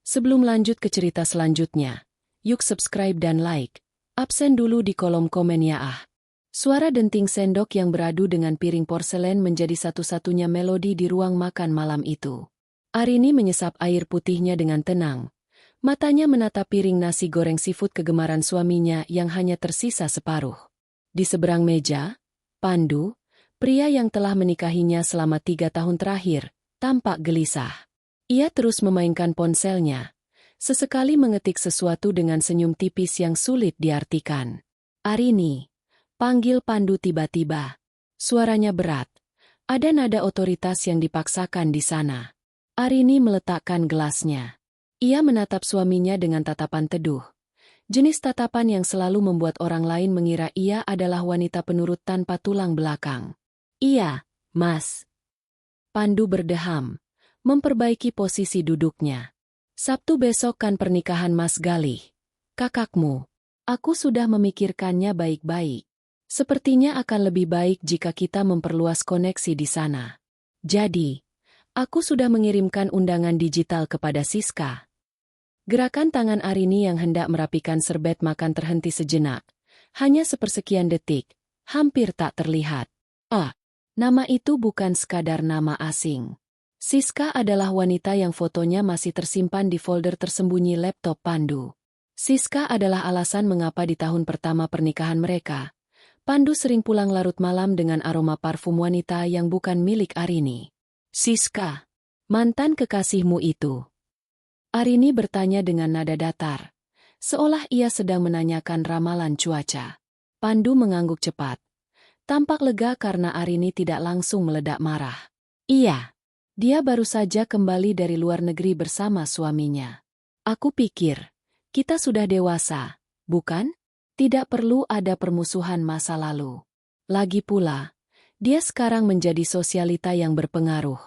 Sebelum lanjut ke cerita selanjutnya, yuk subscribe dan like. Absen dulu di kolom komen ya ah. Suara denting sendok yang beradu dengan piring porselen menjadi satu-satunya melodi di ruang makan malam itu. Arini menyesap air putihnya dengan tenang. Matanya menatap piring nasi goreng seafood kegemaran suaminya yang hanya tersisa separuh. Di seberang meja, Pandu, pria yang telah menikahinya selama 3 tahun terakhir, tampak gelisah. Ia terus memainkan ponselnya. Sesekali mengetik sesuatu dengan senyum tipis yang sulit diartikan. Arini, panggil Pandu tiba-tiba. Suaranya berat. Ada nada otoritas yang dipaksakan di sana. Arini meletakkan gelasnya. Ia menatap suaminya dengan tatapan teduh. Jenis tatapan yang selalu membuat orang lain mengira ia adalah wanita penurut tanpa tulang belakang. Iya, Mas. Pandu berdeham, memperbaiki posisi duduknya. Sabtu besok kan pernikahan Mas Galih. Kakakmu. Aku sudah memikirkannya baik-baik. Sepertinya akan lebih baik jika kita memperluas koneksi di sana. Jadi, aku sudah mengirimkan undangan digital kepada Siska. Gerakan tangan Arini yang hendak merapikan serbet makan terhenti sejenak. Hanya sepersekian detik, hampir tak terlihat. Nama itu bukan sekadar nama asing. Siska adalah wanita yang fotonya masih tersimpan di folder tersembunyi laptop Pandu. Siska adalah alasan mengapa di tahun pertama pernikahan mereka, Pandu sering pulang larut malam dengan aroma parfum wanita yang bukan milik Arini. Siska, mantan kekasihmu itu? Arini bertanya dengan nada datar, seolah ia sedang menanyakan ramalan cuaca. Pandu mengangguk cepat. Tampak lega karena Arini tidak langsung meledak marah. Iya. Dia baru saja kembali dari luar negeri bersama suaminya. Aku pikir, kita sudah dewasa, bukan? Tidak perlu ada permusuhan masa lalu. Lagi pula, dia sekarang menjadi sosialita yang berpengaruh.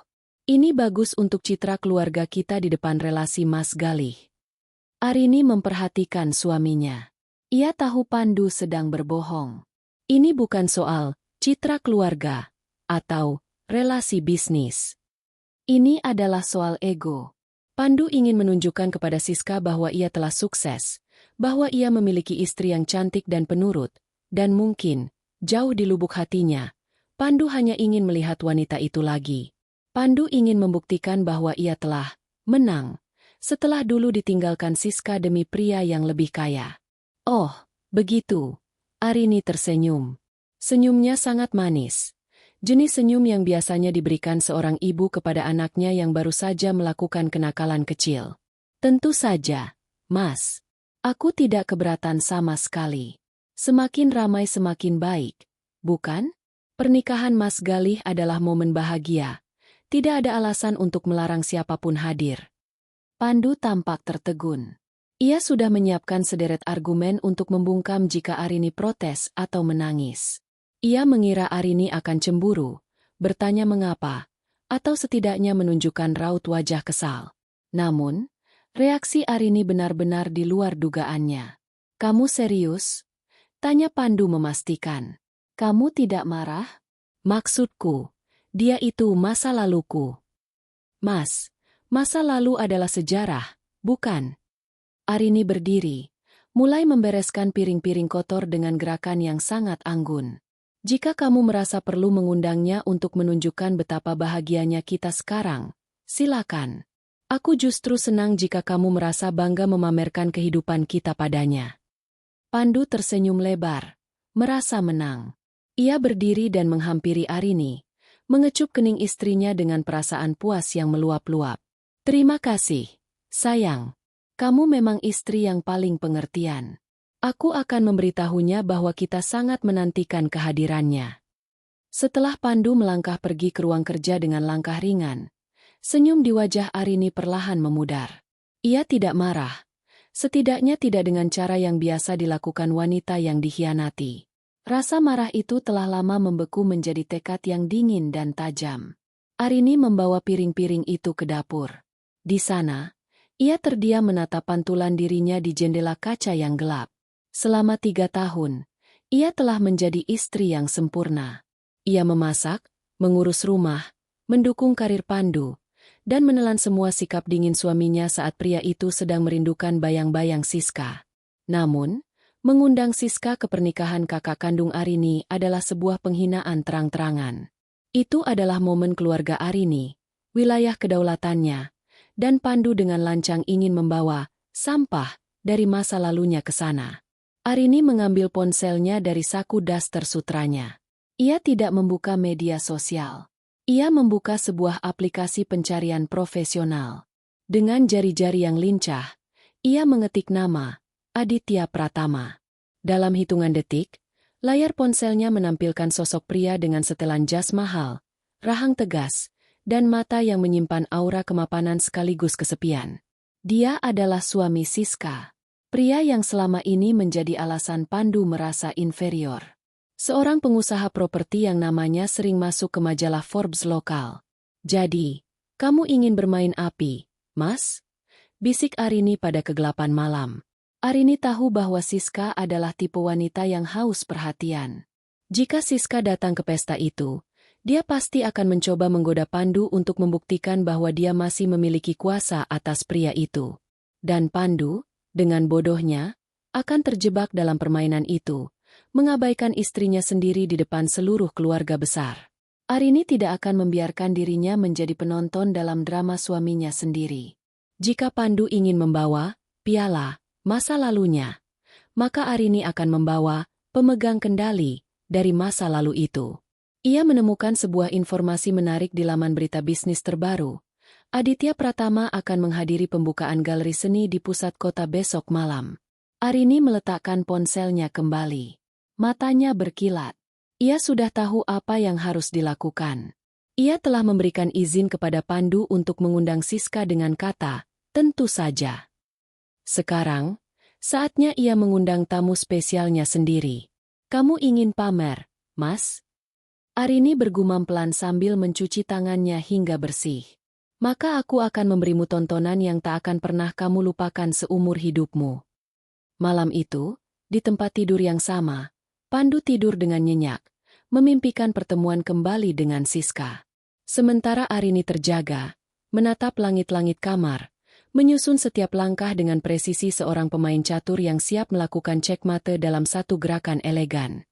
Ini bagus untuk citra keluarga kita di depan relasi Mas Galih. Arini memperhatikan suaminya. Ia tahu Pandu sedang berbohong. Ini bukan soal citra keluarga atau relasi bisnis. Ini adalah soal ego. Pandu ingin menunjukkan kepada Siska bahwa ia telah sukses, bahwa ia memiliki istri yang cantik dan penurut, dan mungkin, jauh di lubuk hatinya, Pandu hanya ingin melihat wanita itu lagi. Pandu ingin membuktikan bahwa ia telah menang, setelah dulu ditinggalkan Siska demi pria yang lebih kaya. Oh, begitu. Arini tersenyum. Senyumnya sangat manis. Jenis senyum yang biasanya diberikan seorang ibu kepada anaknya yang baru saja melakukan kenakalan kecil. Tentu saja, Mas. Aku tidak keberatan sama sekali. Semakin ramai semakin baik, bukan? Pernikahan Mas Galih adalah momen bahagia. Tidak ada alasan untuk melarang siapapun hadir. Pandu tampak tertegun. Ia sudah menyiapkan sederet argumen untuk membungkam jika Arini protes atau menangis. Ia mengira Arini akan cemburu, bertanya mengapa, atau setidaknya menunjukkan raut wajah kesal. Namun, reaksi Arini benar-benar di luar dugaannya. Kamu serius? Tanya Pandu memastikan. Kamu tidak marah? Maksudku, dia itu masa laluku. Mas, masa lalu adalah sejarah, bukan? Arini berdiri, mulai membereskan piring-piring kotor dengan gerakan yang sangat anggun. Jika kamu merasa perlu mengundangnya untuk menunjukkan betapa bahagianya kita sekarang, silakan. Aku justru senang jika kamu merasa bangga memamerkan kehidupan kita padanya. Pandu tersenyum lebar, merasa menang. Ia berdiri dan menghampiri Arini, mengecup kening istrinya dengan perasaan puas yang meluap-luap. Terima kasih, sayang. Kamu memang istri yang paling pengertian. Aku akan memberitahunya bahwa kita sangat menantikan kehadirannya. Setelah Pandu melangkah pergi ke ruang kerja dengan langkah ringan, senyum di wajah Arini perlahan memudar. Ia tidak marah, setidaknya tidak dengan cara yang biasa dilakukan wanita yang dikhianati. Rasa marah itu telah lama membeku menjadi tekad yang dingin dan tajam. Arini membawa piring-piring itu ke dapur. Di sana, ia terdiam menatap pantulan dirinya di jendela kaca yang gelap. Selama 3 tahun, ia telah menjadi istri yang sempurna. Ia memasak, mengurus rumah, mendukung karir Pandu, dan menelan semua sikap dingin suaminya saat pria itu sedang merindukan bayang-bayang Siska. Namun, mengundang Siska ke pernikahan kakak kandung Arini adalah sebuah penghinaan terang-terangan. Itu adalah momen keluarga Arini, wilayah kedaulatannya, dan Pandu dengan lancang ingin membawa sampah dari masa lalunya ke sana. Arini mengambil ponselnya dari saku daster sutranya. Ia tidak membuka media sosial. Ia membuka sebuah aplikasi pencarian profesional. Dengan jari-jari yang lincah, ia mengetik nama Aditya Pratama. Dalam hitungan detik, layar ponselnya menampilkan sosok pria dengan setelan jas mahal, rahang tegas, dan mata yang menyimpan aura kemapanan sekaligus kesepian. Dia adalah suami Siska, pria yang selama ini menjadi alasan Pandu merasa inferior. Seorang pengusaha properti yang namanya sering masuk ke majalah Forbes lokal. "Jadi, kamu ingin bermain api, Mas?" bisik Arini pada kegelapan malam. Arini tahu bahwa Siska adalah tipe wanita yang haus perhatian. Jika Siska datang ke pesta itu, dia pasti akan mencoba menggoda Pandu untuk membuktikan bahwa dia masih memiliki kuasa atas pria itu. Dan Pandu, dengan bodohnya, akan terjebak dalam permainan itu, mengabaikan istrinya sendiri di depan seluruh keluarga besar. Arini tidak akan membiarkan dirinya menjadi penonton dalam drama suaminya sendiri. Jika Pandu ingin membawa piala masa lalunya, maka Arini akan membawa pemegang kendali dari masa lalu itu. Ia menemukan sebuah informasi menarik di laman berita bisnis terbaru. Aditya Pratama akan menghadiri pembukaan galeri seni di pusat kota besok malam. Arini meletakkan ponselnya kembali. Matanya berkilat. Ia sudah tahu apa yang harus dilakukan. Ia telah memberikan izin kepada Pandu untuk mengundang Siska dengan kata, "Tentu saja." Sekarang, saatnya ia mengundang tamu spesialnya sendiri. "Kamu ingin pamer, Mas?" Arini bergumam pelan sambil mencuci tangannya hingga bersih. "Maka aku akan memberimu tontonan yang tak akan pernah kamu lupakan seumur hidupmu." Malam itu, di tempat tidur yang sama, Pandu tidur dengan nyenyak, memimpikan pertemuan kembali dengan Siska. Sementara Arini terjaga, menatap langit-langit kamar, menyusun setiap langkah dengan presisi seorang pemain catur yang siap melakukan cekmate dalam satu gerakan elegan.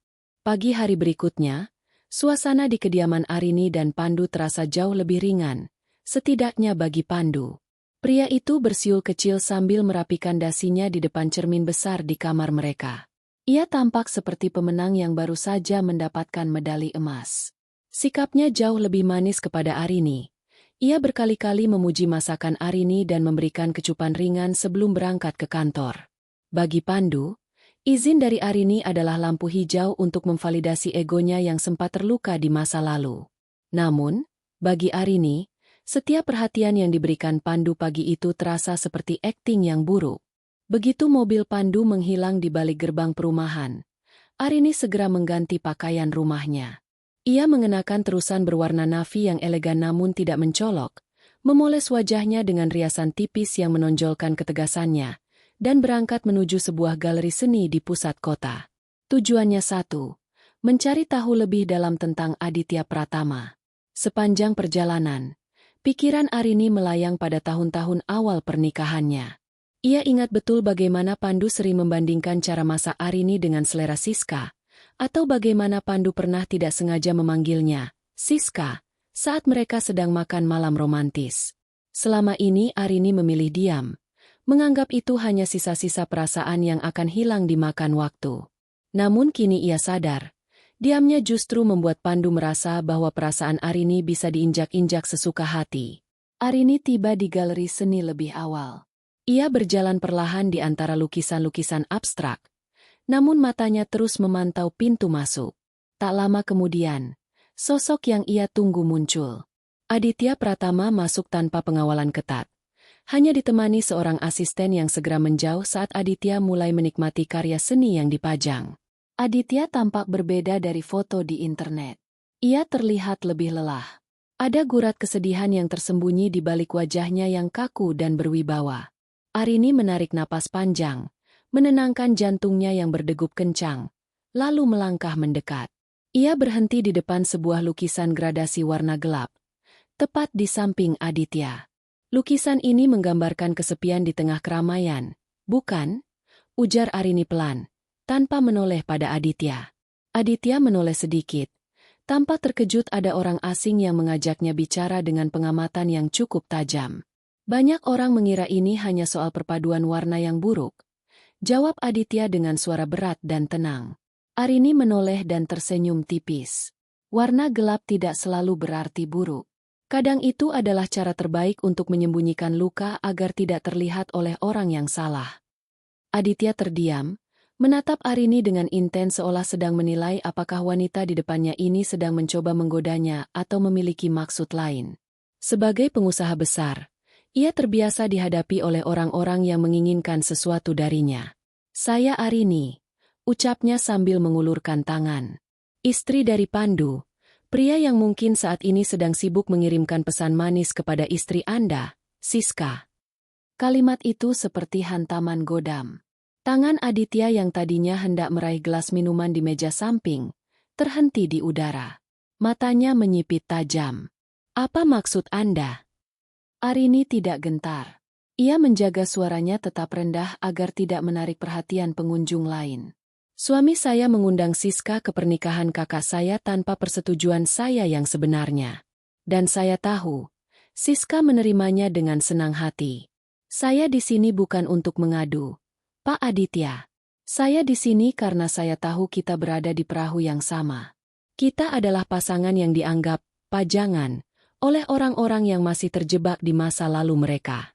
Pagi hari berikutnya, suasana di kediaman Arini dan Pandu terasa jauh lebih ringan, setidaknya bagi Pandu. Pria itu bersiul kecil sambil merapikan dasinya di depan cermin besar di kamar mereka. Ia tampak seperti pemenang yang baru saja mendapatkan medali emas. Sikapnya jauh lebih manis kepada Arini. Ia berkali-kali memuji masakan Arini dan memberikan kecupan ringan sebelum berangkat ke kantor. Bagi Pandu, izin dari Arini adalah lampu hijau untuk memvalidasi egonya yang sempat terluka di masa lalu. Namun, bagi Arini, setiap perhatian yang diberikan Pandu pagi itu terasa seperti akting yang buruk. Begitu mobil Pandu menghilang di balik gerbang perumahan, Arini segera mengganti pakaian rumahnya. Ia mengenakan terusan berwarna navy yang elegan namun tidak mencolok, memoles wajahnya dengan riasan tipis yang menonjolkan ketegasannya, dan berangkat menuju sebuah galeri seni di pusat kota. Tujuannya satu, mencari tahu lebih dalam tentang Aditya Pratama. Sepanjang perjalanan, pikiran Arini melayang pada tahun-tahun awal pernikahannya. Ia ingat betul bagaimana Pandu sering membandingkan cara masak Arini dengan selera Siska, atau bagaimana Pandu pernah tidak sengaja memanggilnya Siska saat mereka sedang makan malam romantis. Selama ini Arini memilih diam, menganggap itu hanya sisa-sisa perasaan yang akan hilang dimakan waktu. Namun kini ia sadar, diamnya justru membuat Pandu merasa bahwa perasaan Arini bisa diinjak-injak sesuka hati. Arini tiba di galeri seni lebih awal. Ia berjalan perlahan di antara lukisan-lukisan abstrak, namun matanya terus memantau pintu masuk. Tak lama kemudian, sosok yang ia tunggu muncul. Aditya Pratama masuk tanpa pengawalan ketat. Hanya ditemani seorang asisten yang segera menjauh saat Aditya mulai menikmati karya seni yang dipajang. Aditya tampak berbeda dari foto di internet. Ia terlihat lebih lelah. Ada gurat kesedihan yang tersembunyi di balik wajahnya yang kaku dan berwibawa. Arini menarik napas panjang, menenangkan jantungnya yang berdegup kencang, lalu melangkah mendekat. Ia berhenti di depan sebuah lukisan gradasi warna gelap, tepat di samping Aditya. Lukisan ini menggambarkan kesepian di tengah keramaian, bukan? Ujar Arini pelan, tanpa menoleh pada Aditya. Aditya menoleh sedikit. Tampak terkejut ada orang asing yang mengajaknya bicara dengan pengamatan yang cukup tajam. Banyak orang mengira ini hanya soal perpaduan warna yang buruk. Jawab Aditya dengan suara berat dan tenang. Arini menoleh dan tersenyum tipis. Warna gelap tidak selalu berarti buruk. Kadang itu adalah cara terbaik untuk menyembunyikan luka agar tidak terlihat oleh orang yang salah. Aditya terdiam, menatap Arini dengan intens seolah sedang menilai apakah wanita di depannya ini sedang mencoba menggodanya atau memiliki maksud lain. Sebagai pengusaha besar, ia terbiasa dihadapi oleh orang-orang yang menginginkan sesuatu darinya. "Saya Arini," ucapnya sambil mengulurkan tangan. "Istri dari Pandu, pria yang mungkin saat ini sedang sibuk mengirimkan pesan manis kepada istri Anda, Siska." Kalimat itu seperti hantaman godam. Tangan Aditya yang tadinya hendak meraih gelas minuman di meja samping, terhenti di udara. Matanya menyipit tajam. "Apa maksud Anda?" Arini tidak gentar. Ia menjaga suaranya tetap rendah agar tidak menarik perhatian pengunjung lain. "Suami saya mengundang Siska ke pernikahan kakak saya tanpa persetujuan saya yang sebenarnya. Dan saya tahu, Siska menerimanya dengan senang hati. Saya di sini bukan untuk mengadu, Pak Aditya. Saya di sini karena saya tahu kita berada di perahu yang sama. Kita adalah pasangan yang dianggap pajangan oleh orang-orang yang masih terjebak di masa lalu mereka."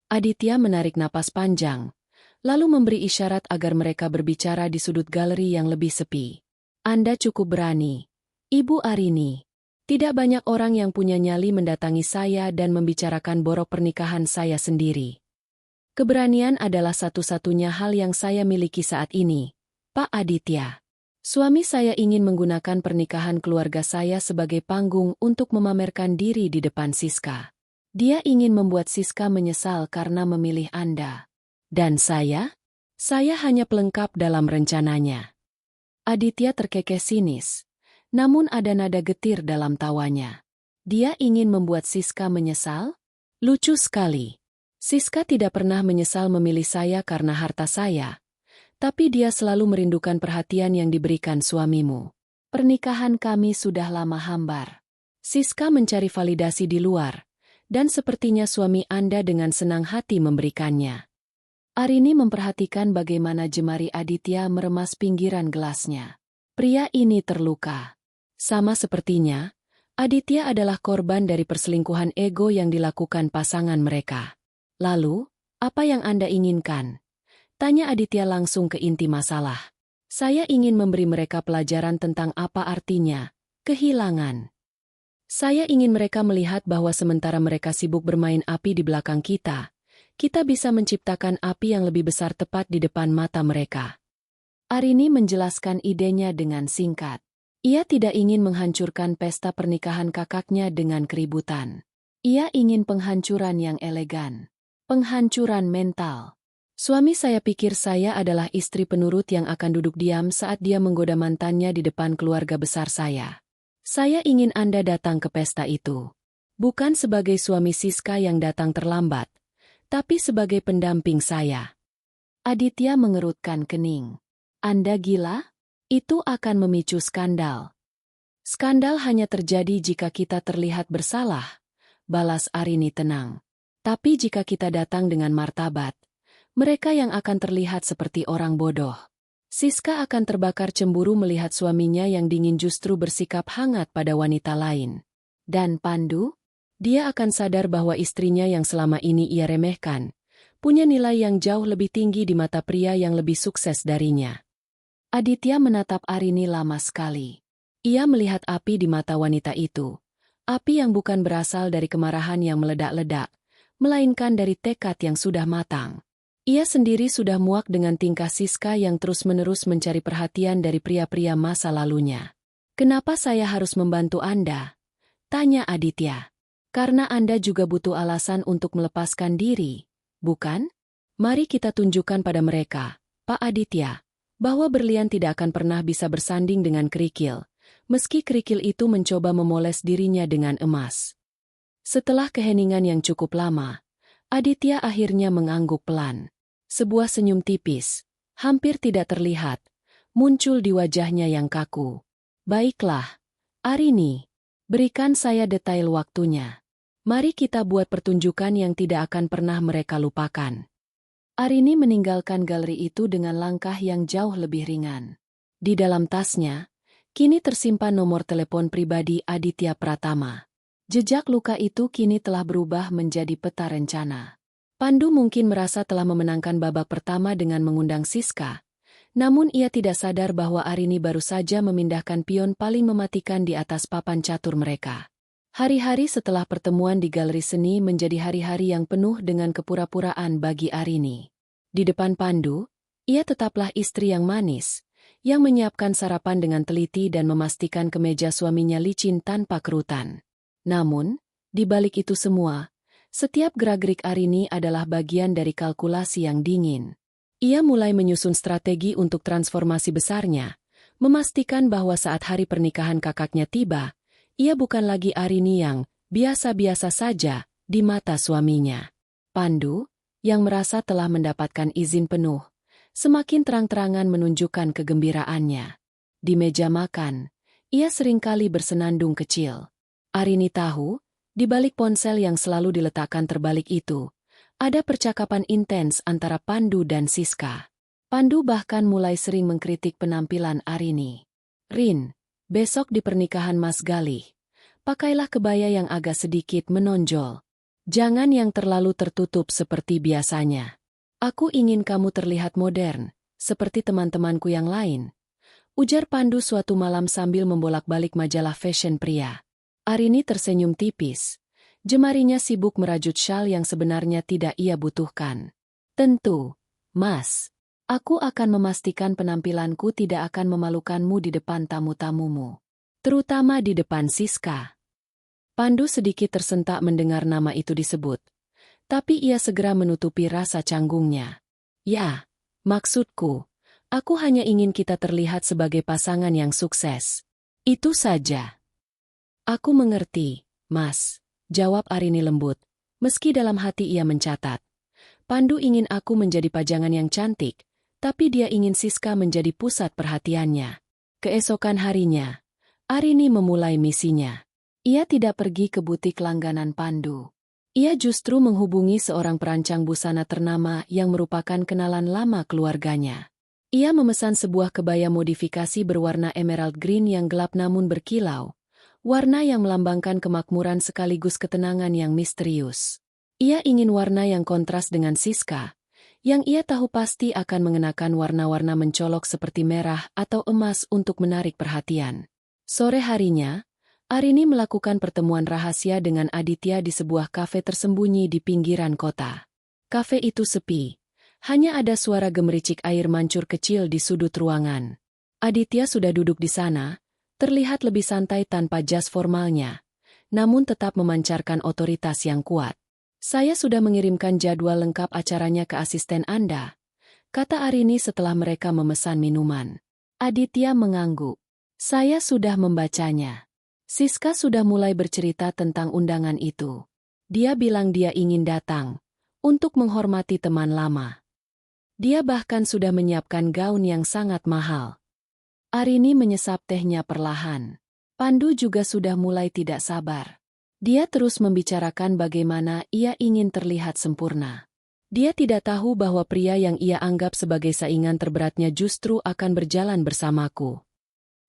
Aditya menarik napas panjang, lalu memberi isyarat agar mereka berbicara di sudut galeri yang lebih sepi. "Anda cukup berani, Ibu Arini. Tidak banyak orang yang punya nyali mendatangi saya dan membicarakan borok pernikahan saya sendiri. Keberanian adalah satu-satunya hal yang saya miliki saat ini, Pak Aditya. Suami saya ingin menggunakan pernikahan keluarga saya sebagai panggung untuk memamerkan diri di depan Siska. Dia ingin membuat Siska menyesal karena memilih Anda. Dan saya? Saya hanya pelengkap dalam rencananya." Aditya terkekeh sinis. Namun ada nada getir dalam tawanya. Dia ingin membuat Siska menyesal? Lucu sekali. Siska tidak pernah menyesal memilih saya karena harta saya. Tapi dia selalu merindukan perhatian yang diberikan suamimu. Pernikahan kami sudah lama hambar. Siska mencari validasi di luar. Dan sepertinya suami Anda dengan senang hati memberikannya. Arini memperhatikan bagaimana jemari Aditya meremas pinggiran gelasnya. Pria ini terluka. Sama sepertinya, Aditya adalah korban dari perselingkuhan ego yang dilakukan pasangan mereka. "Lalu, apa yang Anda inginkan?" tanya Aditya langsung ke inti masalah. "Saya ingin memberi mereka pelajaran tentang apa artinya kehilangan. Saya ingin mereka melihat bahwa sementara mereka sibuk bermain api di belakang kita bisa menciptakan api yang lebih besar tepat di depan mata mereka." Arini menjelaskan idenya dengan singkat. Ia tidak ingin menghancurkan pesta pernikahan kakaknya dengan keributan. Ia ingin penghancuran yang elegan. Penghancuran mental. "Suami saya pikir saya adalah istri penurut yang akan duduk diam saat dia menggoda mantannya di depan keluarga besar saya. Saya ingin Anda datang ke pesta itu. Bukan sebagai suami Siska yang datang terlambat, tapi sebagai pendamping saya." Aditya mengerutkan kening. "Anda gila? Itu akan memicu skandal." "Skandal hanya terjadi jika kita terlihat bersalah," balas Arini tenang. "Tapi jika kita datang dengan martabat, mereka yang akan terlihat seperti orang bodoh." Siska akan terbakar cemburu melihat suaminya yang dingin justru bersikap hangat pada wanita lain. Dan Pandu? Dia akan sadar bahwa istrinya yang selama ini ia remehkan, punya nilai yang jauh lebih tinggi di mata pria yang lebih sukses darinya. Aditya menatap Arini lama sekali. Ia melihat api di mata wanita itu. Api yang bukan berasal dari kemarahan yang meledak-ledak, melainkan dari tekad yang sudah matang. Ia sendiri sudah muak dengan tingkah Siska yang terus-menerus mencari perhatian dari pria-pria masa lalunya. "Kenapa saya harus membantu Anda?" tanya Aditya. "Karena Anda juga butuh alasan untuk melepaskan diri, bukan? Mari kita tunjukkan pada mereka, Pak Aditya, bahwa berlian tidak akan pernah bisa bersanding dengan kerikil, meski kerikil itu mencoba memoles dirinya dengan emas." Setelah keheningan yang cukup lama, Aditya akhirnya mengangguk pelan. Sebuah senyum tipis, hampir tidak terlihat, muncul di wajahnya yang kaku. Baiklah, Arini, berikan saya detail waktunya. Mari kita buat pertunjukan yang tidak akan pernah mereka lupakan. Arini meninggalkan galeri itu dengan langkah yang jauh lebih ringan. Di dalam tasnya, kini tersimpan nomor telepon pribadi Aditya Pratama. Jejak luka itu kini telah berubah menjadi peta rencana. Pandu mungkin merasa telah memenangkan babak pertama dengan mengundang Siska, namun ia tidak sadar bahwa Arini baru saja memindahkan pion paling mematikan di atas papan catur mereka. Hari-hari setelah pertemuan di galeri seni menjadi hari-hari yang penuh dengan kepura-puraan bagi Arini. Di depan Pandu, ia tetaplah istri yang manis, yang menyiapkan sarapan dengan teliti dan memastikan kemeja suaminya licin tanpa kerutan. Namun, di balik itu semua, setiap gerak-gerik Arini adalah bagian dari kalkulasi yang dingin. Ia mulai menyusun strategi untuk transformasi besarnya, memastikan bahwa saat hari pernikahan kakaknya tiba, ia bukan lagi Arini yang biasa-biasa saja di mata suaminya. Pandu, yang merasa telah mendapatkan izin penuh, semakin terang-terangan menunjukkan kegembiraannya. Di meja makan, ia seringkali bersenandung kecil. Arini tahu, di balik ponsel yang selalu diletakkan terbalik itu, ada percakapan intens antara Pandu dan Siska. Pandu bahkan mulai sering mengkritik penampilan Arini. "Rin, besok di pernikahan Mas Galih, pakailah kebaya yang agak sedikit menonjol. Jangan yang terlalu tertutup seperti biasanya. Aku ingin kamu terlihat modern, seperti teman-temanku yang lain," ujar Pandu suatu malam sambil membolak-balik majalah fashion pria. Arini tersenyum tipis. Jemarinya sibuk merajut syal yang sebenarnya tidak ia butuhkan. "Tentu, Mas. Aku akan memastikan penampilanku tidak akan memalukanmu di depan tamu-tamumu. Terutama di depan Siska." Pandu sedikit tersentak mendengar nama itu disebut. Tapi ia segera menutupi rasa canggungnya. "Ya, maksudku, aku hanya ingin kita terlihat sebagai pasangan yang sukses. Itu saja." "Aku mengerti, Mas," jawab Arini lembut, meski dalam hati ia mencatat. Pandu ingin aku menjadi pajangan yang cantik, tapi dia ingin Siska menjadi pusat perhatiannya. Keesokan harinya, Arini memulai misinya. Ia tidak pergi ke butik langganan Pandu. Ia justru menghubungi seorang perancang busana ternama yang merupakan kenalan lama keluarganya. Ia memesan sebuah kebaya modifikasi berwarna emerald green yang gelap namun berkilau. Warna yang melambangkan kemakmuran sekaligus ketenangan yang misterius. Ia ingin warna yang kontras dengan Siska, yang ia tahu pasti akan mengenakan warna-warna mencolok seperti merah atau emas untuk menarik perhatian. Sore harinya, Arini melakukan pertemuan rahasia dengan Aditya di sebuah kafe tersembunyi di pinggiran kota. Kafe itu sepi, hanya ada suara gemericik air mancur kecil di sudut ruangan. Aditya sudah duduk di sana, terlihat lebih santai tanpa jas formalnya, namun tetap memancarkan otoritas yang kuat. "Saya sudah mengirimkan jadwal lengkap acaranya ke asisten Anda," kata Arini setelah mereka memesan minuman. Aditya mengangguk. "Saya sudah membacanya." Siska sudah mulai bercerita tentang undangan itu. Dia bilang dia ingin datang, untuk menghormati teman lama. Dia bahkan sudah menyiapkan gaun yang sangat mahal. Arini menyesap tehnya perlahan. Pandu juga sudah mulai tidak sabar. Dia terus membicarakan bagaimana ia ingin terlihat sempurna. Dia tidak tahu bahwa pria yang ia anggap sebagai saingan terberatnya justru akan berjalan bersamaku.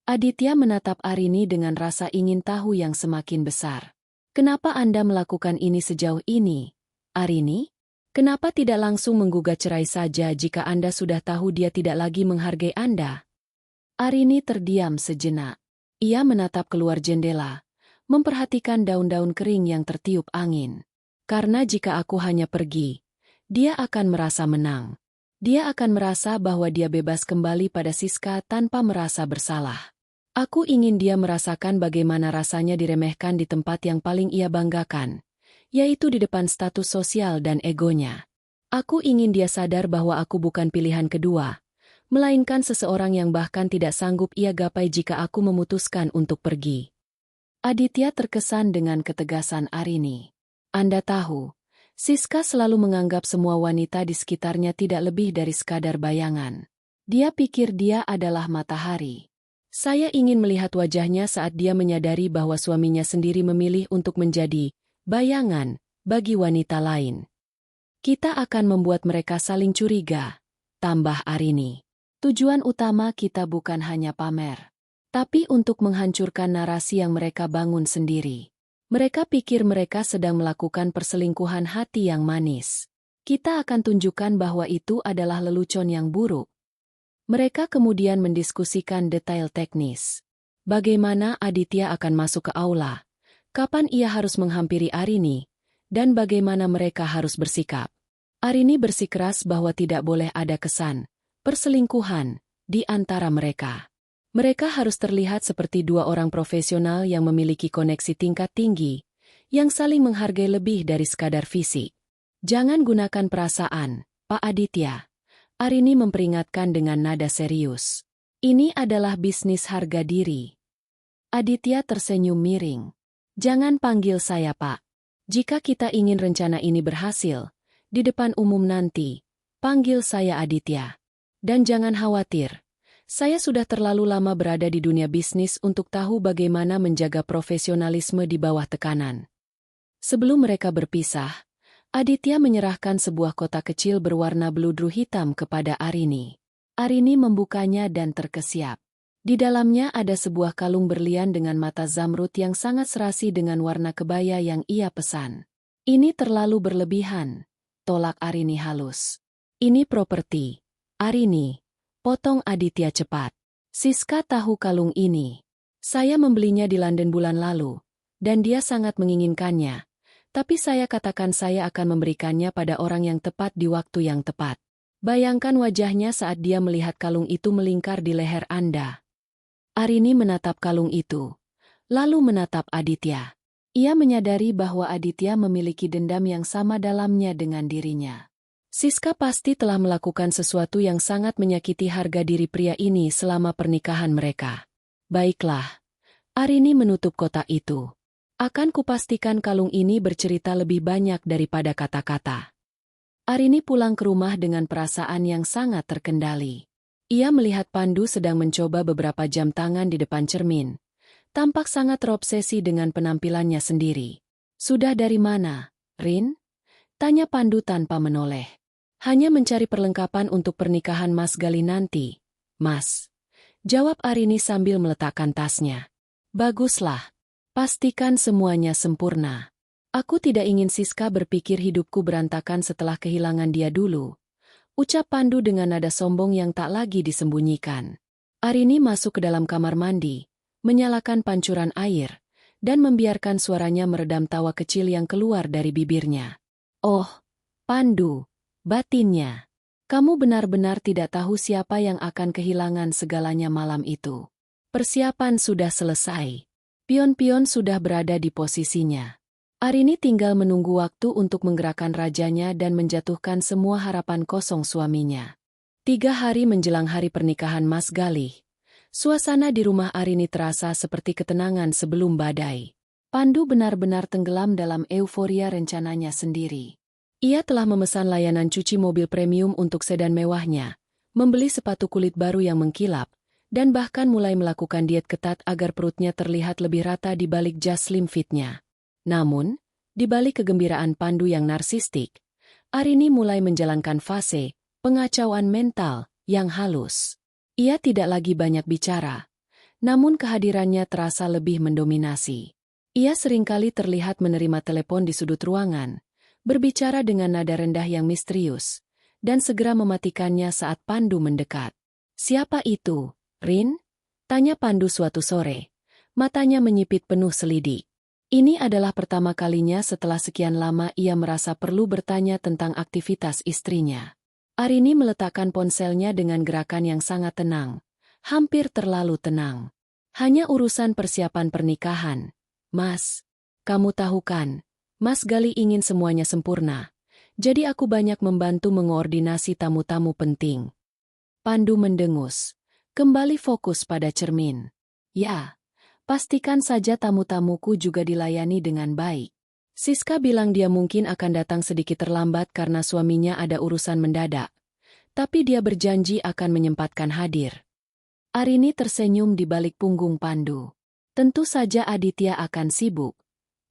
Aditya menatap Arini dengan rasa ingin tahu yang semakin besar. "Kenapa Anda melakukan ini sejauh ini, Arini? Kenapa tidak langsung menggugat cerai saja jika Anda sudah tahu dia tidak lagi menghargai Anda?" Arini terdiam sejenak. Ia menatap keluar jendela, memperhatikan daun-daun kering yang tertiup angin. "Karena jika aku hanya pergi, dia akan merasa menang. Dia akan merasa bahwa dia bebas kembali pada Siska tanpa merasa bersalah. Aku ingin dia merasakan bagaimana rasanya diremehkan di tempat yang paling ia banggakan, yaitu di depan status sosial dan egonya. Aku ingin dia sadar bahwa aku bukan pilihan kedua, melainkan seseorang yang bahkan tidak sanggup ia gapai jika aku memutuskan untuk pergi." Aditya terkesan dengan ketegasan Arini. Anda tahu, Siska selalu menganggap semua wanita di sekitarnya tidak lebih dari sekadar bayangan. Dia pikir dia adalah matahari. Saya ingin melihat wajahnya saat dia menyadari bahwa suaminya sendiri memilih untuk menjadi bayangan bagi wanita lain. Kita akan membuat mereka saling curiga, tambah Arini. Tujuan utama kita bukan hanya pamer, tapi untuk menghancurkan narasi yang mereka bangun sendiri. Mereka pikir mereka sedang melakukan perselingkuhan hati yang manis. Kita akan tunjukkan bahwa itu adalah lelucon yang buruk. Mereka kemudian mendiskusikan detail teknis. Bagaimana Aditya akan masuk ke aula, kapan ia harus menghampiri Arini, dan bagaimana mereka harus bersikap. Arini bersikeras bahwa tidak boleh ada kesan perselingkuhan di antara mereka. Mereka harus terlihat seperti dua orang profesional yang memiliki koneksi tingkat tinggi, yang saling menghargai lebih dari sekadar fisik. Jangan gunakan perasaan, Pak Aditya. Arini memperingatkan dengan nada serius. Ini adalah bisnis harga diri. Aditya tersenyum miring. Jangan panggil saya Pak. Jika kita ingin rencana ini berhasil, di depan umum nanti, panggil saya Aditya. Dan jangan khawatir. Saya sudah terlalu lama berada di dunia bisnis untuk tahu bagaimana menjaga profesionalisme di bawah tekanan. Sebelum mereka berpisah, Aditya menyerahkan sebuah kotak kecil berwarna bludru hitam kepada Arini. Arini membukanya dan terkesiap. Di dalamnya ada sebuah kalung berlian dengan mata zamrud yang sangat serasi dengan warna kebaya yang ia pesan. Ini terlalu berlebihan, tolak Arini halus. Ini properti. Arini. Potong Aditya cepat. Siska tahu kalung ini. Saya membelinya di London bulan lalu, dan dia sangat menginginkannya. Tapi saya katakan saya akan memberikannya pada orang yang tepat di waktu yang tepat. Bayangkan wajahnya saat dia melihat kalung itu melingkar di leher Anda. Arini menatap kalung itu, lalu menatap Aditya. Ia menyadari bahwa Aditya memiliki dendam yang sama dalamnya dengan dirinya. Siska pasti telah melakukan sesuatu yang sangat menyakiti harga diri pria ini selama pernikahan mereka. Baiklah. Arini menutup kotak itu. Akan kupastikan kalung ini bercerita lebih banyak daripada kata-kata. Arini pulang ke rumah dengan perasaan yang sangat terkendali. Ia melihat Pandu sedang mencoba beberapa jam tangan di depan cermin. Tampak sangat terobsesi dengan penampilannya sendiri. Sudah dari mana, Rin? Tanya Pandu tanpa menoleh. Hanya mencari perlengkapan untuk pernikahan Mas Gali nanti, Mas. Jawab Arini sambil meletakkan tasnya. Baguslah. Pastikan semuanya sempurna. Aku tidak ingin Siska berpikir hidupku berantakan setelah kehilangan dia dulu. Ucap Pandu dengan nada sombong yang tak lagi disembunyikan. Arini masuk ke dalam kamar mandi, menyalakan pancuran air, dan membiarkan suaranya meredam tawa kecil yang keluar dari bibirnya. Oh, Pandu. Batinnya, kamu benar-benar tidak tahu siapa yang akan kehilangan segalanya malam itu. Persiapan sudah selesai. Pion-pion sudah berada di posisinya. Arini tinggal menunggu waktu untuk menggerakkan rajanya dan menjatuhkan semua harapan kosong suaminya. 3 hari menjelang hari pernikahan Mas Galih, suasana di rumah Arini terasa seperti ketenangan sebelum badai. Pandu benar-benar tenggelam dalam euforia rencananya sendiri. Ia telah memesan layanan cuci mobil premium untuk sedan mewahnya, membeli sepatu kulit baru yang mengkilap, dan bahkan mulai melakukan diet ketat agar perutnya terlihat lebih rata di balik jas slim fit-nya. Namun, di balik kegembiraan Pandu yang narsistik, Arini mulai menjalankan fase pengacauan mental yang halus. Ia tidak lagi banyak bicara, namun kehadirannya terasa lebih mendominasi. Ia seringkali terlihat menerima telepon di sudut ruangan, berbicara dengan nada rendah yang misterius, dan segera mematikannya saat Pandu mendekat. Siapa itu, Rin? Tanya Pandu suatu sore. Matanya menyipit penuh selidik. Ini adalah pertama kalinya setelah sekian lama ia merasa perlu bertanya tentang aktivitas istrinya. Arini meletakkan ponselnya dengan gerakan yang sangat tenang, hampir terlalu tenang. Hanya urusan persiapan pernikahan. Mas, kamu tahu kan? Mas Gali ingin semuanya sempurna, jadi aku banyak membantu mengoordinasi tamu-tamu penting. Pandu mendengus, kembali fokus pada cermin. Ya, Pastikan saja tamu-tamuku juga dilayani dengan baik. Siska bilang dia mungkin akan datang sedikit terlambat karena suaminya ada urusan mendadak. Tapi dia berjanji akan menyempatkan hadir. Arini tersenyum di balik punggung Pandu. Tentu saja Aditya akan sibuk.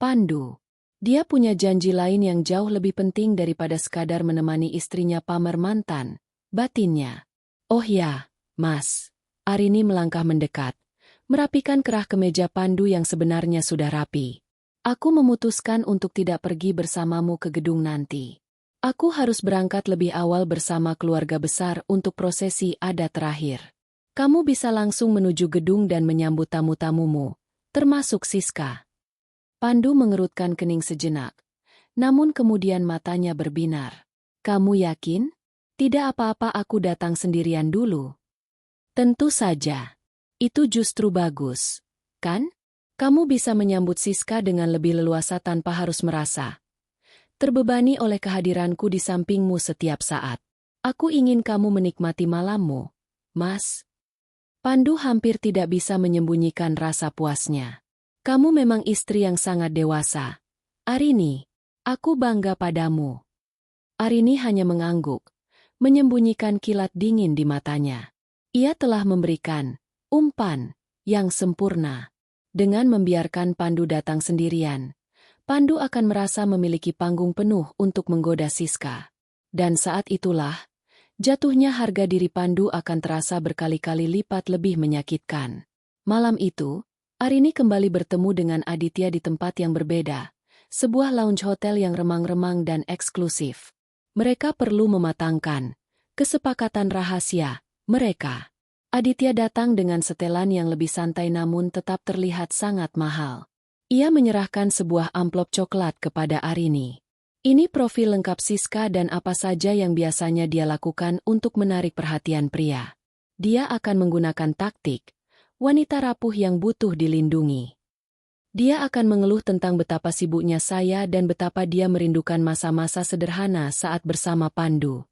Pandu. Dia punya janji lain yang jauh lebih penting daripada sekadar menemani istrinya pamer mantan, batinnya. Oh ya, Mas. Arini melangkah mendekat, merapikan kerah kemeja Pandu yang sebenarnya sudah rapi. Aku memutuskan untuk tidak pergi bersamamu ke gedung nanti. Aku harus berangkat lebih awal bersama keluarga besar untuk prosesi adat terakhir. Kamu bisa langsung menuju gedung dan menyambut tamu-tamumu, termasuk Siska. Pandu mengerutkan kening sejenak, namun kemudian matanya berbinar. Kamu yakin? Tidak apa-apa aku datang sendirian dulu. Tentu saja. Itu justru bagus, kan? Kamu bisa menyambut Siska dengan lebih leluasa tanpa harus merasa terbebani oleh kehadiranku di sampingmu setiap saat. Aku ingin kamu menikmati malammu, Mas. Pandu hampir tidak bisa menyembunyikan rasa puasnya. Kamu memang istri yang sangat dewasa. Arini, aku bangga padamu. Arini hanya mengangguk, menyembunyikan kilat dingin di matanya. Ia telah memberikan umpan yang sempurna. Dengan membiarkan Pandu datang sendirian, Pandu akan merasa memiliki panggung penuh untuk menggoda Siska. Dan saat itulah, jatuhnya harga diri Pandu akan terasa berkali-kali lipat lebih menyakitkan. Malam itu, Arini kembali bertemu dengan Aditya di tempat yang berbeda, sebuah lounge hotel yang remang-remang dan eksklusif. Mereka perlu mematangkan kesepakatan rahasia mereka. Aditya datang dengan setelan yang lebih santai namun tetap terlihat sangat mahal. Ia menyerahkan sebuah amplop coklat kepada Arini. Ini profil lengkap Siska dan apa saja yang biasanya dia lakukan untuk menarik perhatian pria. Dia akan menggunakan taktik wanita rapuh yang butuh dilindungi. Dia akan mengeluh tentang betapa sibuknya saya dan betapa dia merindukan masa-masa sederhana saat bersama Pandu.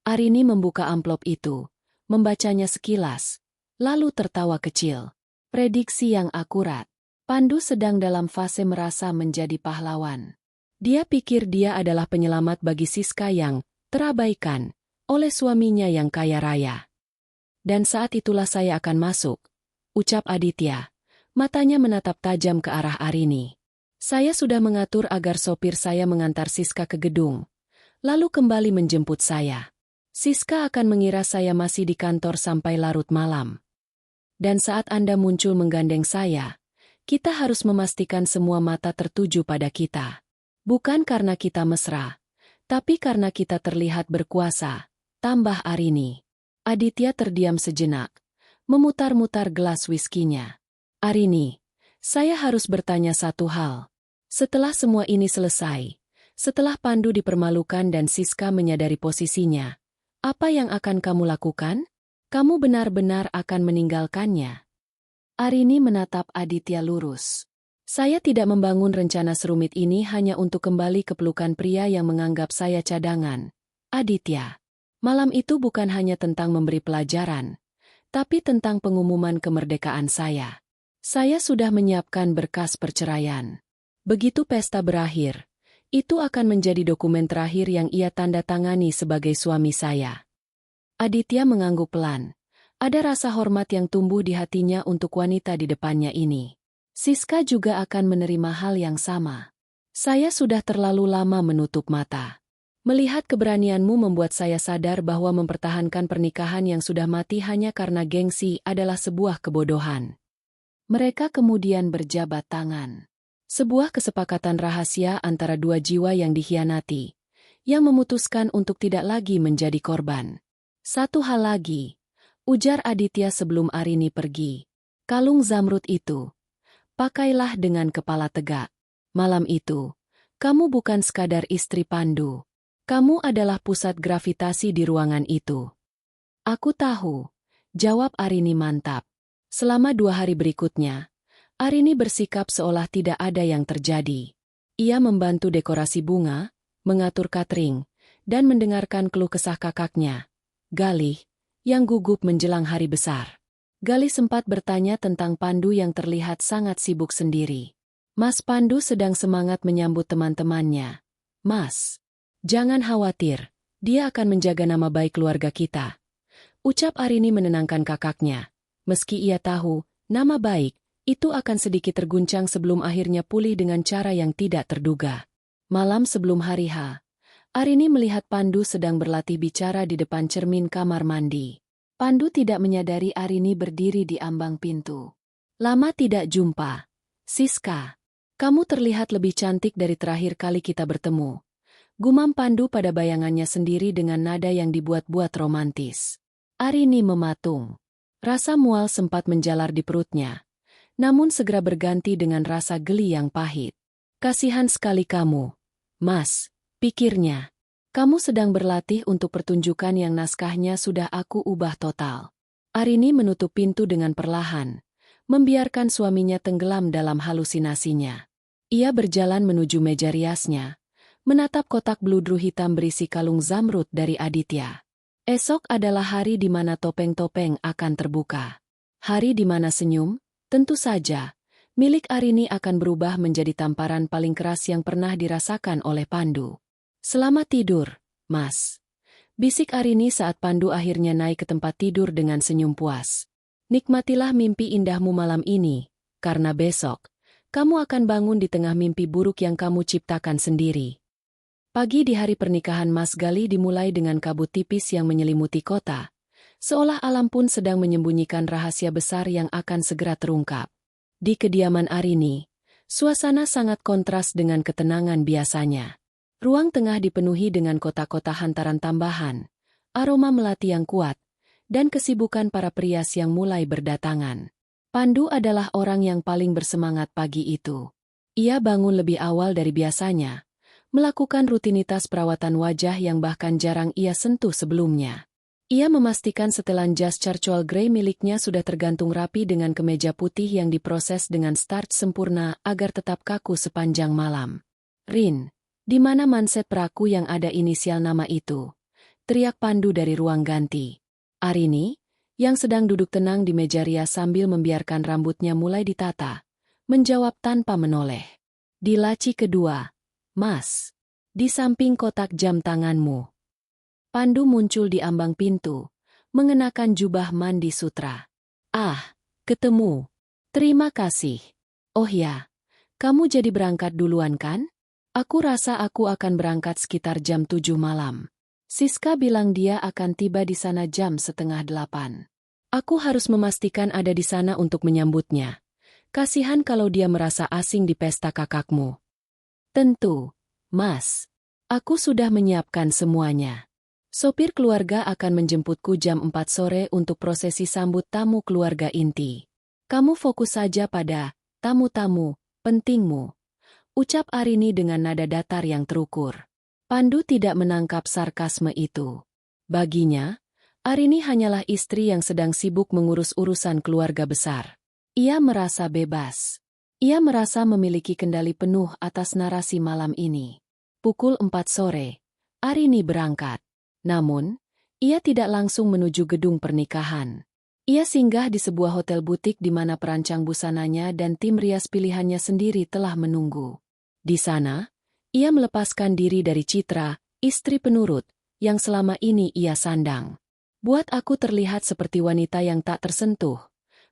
Arini membuka amplop itu, membacanya sekilas, lalu tertawa kecil. Prediksi yang akurat. Pandu sedang dalam fase merasa menjadi pahlawan. Dia pikir dia adalah penyelamat bagi Siska yang terabaikan oleh suaminya yang kaya raya. Dan saat itulah saya akan masuk, ucap Aditya. Matanya menatap tajam ke arah Arini. Saya sudah mengatur agar sopir saya mengantar Siska ke gedung, lalu kembali menjemput saya. Siska akan mengira saya masih di kantor sampai larut malam. Dan saat Anda muncul menggandeng saya, kita harus memastikan semua mata tertuju pada kita. Bukan karena kita mesra, tapi karena kita terlihat berkuasa, tambah Arini. Aditya terdiam sejenak, memutar-mutar gelas whiskinya. Arini, saya harus bertanya satu hal. Setelah semua ini selesai, setelah Pandu dipermalukan dan Siska menyadari posisinya, apa yang akan kamu lakukan? Kamu benar-benar akan meninggalkannya. Arini menatap Aditya lurus. Saya tidak membangun rencana serumit ini hanya untuk kembali ke pelukan pria yang menganggap saya cadangan. Aditya, malam itu bukan hanya tentang memberi pelajaran, tapi tentang pengumuman kemerdekaan saya. Saya sudah menyiapkan berkas perceraian. Begitu pesta berakhir, itu akan menjadi dokumen terakhir yang ia tanda tangani sebagai suami saya. Aditya mengangguk pelan. Ada rasa hormat yang tumbuh di hatinya untuk wanita di depannya ini. Siska juga akan menerima hal yang sama. Saya sudah terlalu lama menutup mata. Melihat keberanianmu membuat saya sadar bahwa mempertahankan pernikahan yang sudah mati hanya karena gengsi adalah sebuah kebodohan. Mereka kemudian berjabat tangan. Sebuah kesepakatan rahasia antara dua jiwa yang dikhianati, yang memutuskan untuk tidak lagi menjadi korban. Satu hal lagi, ujar Aditya sebelum Arini pergi. Kalung zamrud itu, pakailah dengan kepala tegak. Malam itu, kamu bukan sekadar istri Pandu. Kamu adalah pusat gravitasi di ruangan itu. Aku tahu, jawab Arini mantap. Selama 2 hari berikutnya, Arini bersikap seolah tidak ada yang terjadi. Ia membantu dekorasi bunga, mengatur catering, dan mendengarkan keluh kesah kakaknya, Galih, yang gugup menjelang hari besar. Gali sempat bertanya tentang Pandu yang terlihat sangat sibuk sendiri. Mas Pandu sedang semangat menyambut teman-temannya. Mas, jangan khawatir, dia akan menjaga nama baik keluarga kita. Ucap Arini menenangkan kakaknya. Meski ia tahu, nama baik itu akan sedikit terguncang sebelum akhirnya pulih dengan cara yang tidak terduga. Malam sebelum hari H, Arini melihat Pandu sedang berlatih bicara di depan cermin kamar mandi. Pandu tidak menyadari Arini berdiri di ambang pintu. Lama tidak jumpa. Siska, kamu terlihat lebih cantik dari terakhir kali kita bertemu. Gumam Pandu pada bayangannya sendiri dengan nada yang dibuat-buat romantis. Arini mematung. Rasa mual sempat menjalar di perutnya, namun segera berganti dengan rasa geli yang pahit. Kasihan sekali kamu, Mas, pikirnya. Kamu sedang berlatih untuk pertunjukan yang naskahnya sudah aku ubah total. Arini menutup pintu dengan perlahan, membiarkan suaminya tenggelam dalam halusinasinya. Ia berjalan menuju meja riasnya, menatap kotak bludru hitam berisi kalung zamrud dari Aditya. Esok adalah hari di mana topeng-topeng akan terbuka. Hari di mana senyum, tentu saja, milik Arini akan berubah menjadi tamparan paling keras yang pernah dirasakan oleh Pandu. Selamat tidur, Mas. Bisik Arini saat Pandu akhirnya naik ke tempat tidur dengan senyum puas. Nikmatilah mimpi indahmu malam ini, karena besok, kamu akan bangun di tengah mimpi buruk yang kamu ciptakan sendiri. Pagi di hari pernikahan Mas Gali dimulai dengan kabut tipis yang menyelimuti kota, seolah alam pun sedang menyembunyikan rahasia besar yang akan segera terungkap. Di kediaman Arini, suasana sangat kontras dengan ketenangan biasanya. Ruang tengah dipenuhi dengan kotak-kotak hantaran tambahan, aroma melati yang kuat, dan kesibukan para perias yang mulai berdatangan. Pandu adalah orang yang paling bersemangat pagi itu. Ia bangun lebih awal dari biasanya, melakukan rutinitas perawatan wajah yang bahkan jarang ia sentuh sebelumnya. Ia memastikan setelan jas charcoal grey miliknya sudah tergantung rapi dengan kemeja putih yang diproses dengan starch sempurna agar tetap kaku sepanjang malam. Rin, di mana manset peraku yang ada inisial nama itu? Teriak Pandu dari ruang ganti. Arini, yang sedang duduk tenang di meja rias sambil membiarkan rambutnya mulai ditata, menjawab tanpa menoleh. Di laci kedua. Mas, di samping kotak jam tanganmu. Pandu muncul di ambang pintu, mengenakan jubah mandi sutra. Ah, ketemu. Terima kasih. Oh ya, kamu jadi berangkat duluan kan? Aku rasa aku akan berangkat sekitar jam 7 malam. Siska bilang dia akan tiba di sana jam 7:30. Aku harus memastikan ada di sana untuk menyambutnya. Kasihan kalau dia merasa asing di pesta kakakmu. Tentu, Mas. Aku sudah menyiapkan semuanya. Sopir keluarga akan menjemputku jam 4 sore untuk prosesi sambut tamu keluarga inti. Kamu fokus saja pada tamu-tamu pentingmu. Ucap Arini dengan nada datar yang terukur. Pandu tidak menangkap sarkasme itu. Baginya, Arini hanyalah istri yang sedang sibuk mengurus urusan keluarga besar. Ia merasa bebas. Ia merasa memiliki kendali penuh atas narasi malam ini. Pukul 4 sore, Arini berangkat. Namun, ia tidak langsung menuju gedung pernikahan. Ia singgah di sebuah hotel butik di mana perancang busananya dan tim rias pilihannya sendiri telah menunggu. Di sana, ia melepaskan diri dari Citra, istri penurut, yang selama ini ia sandang. Buat aku terlihat seperti wanita yang tak tersentuh,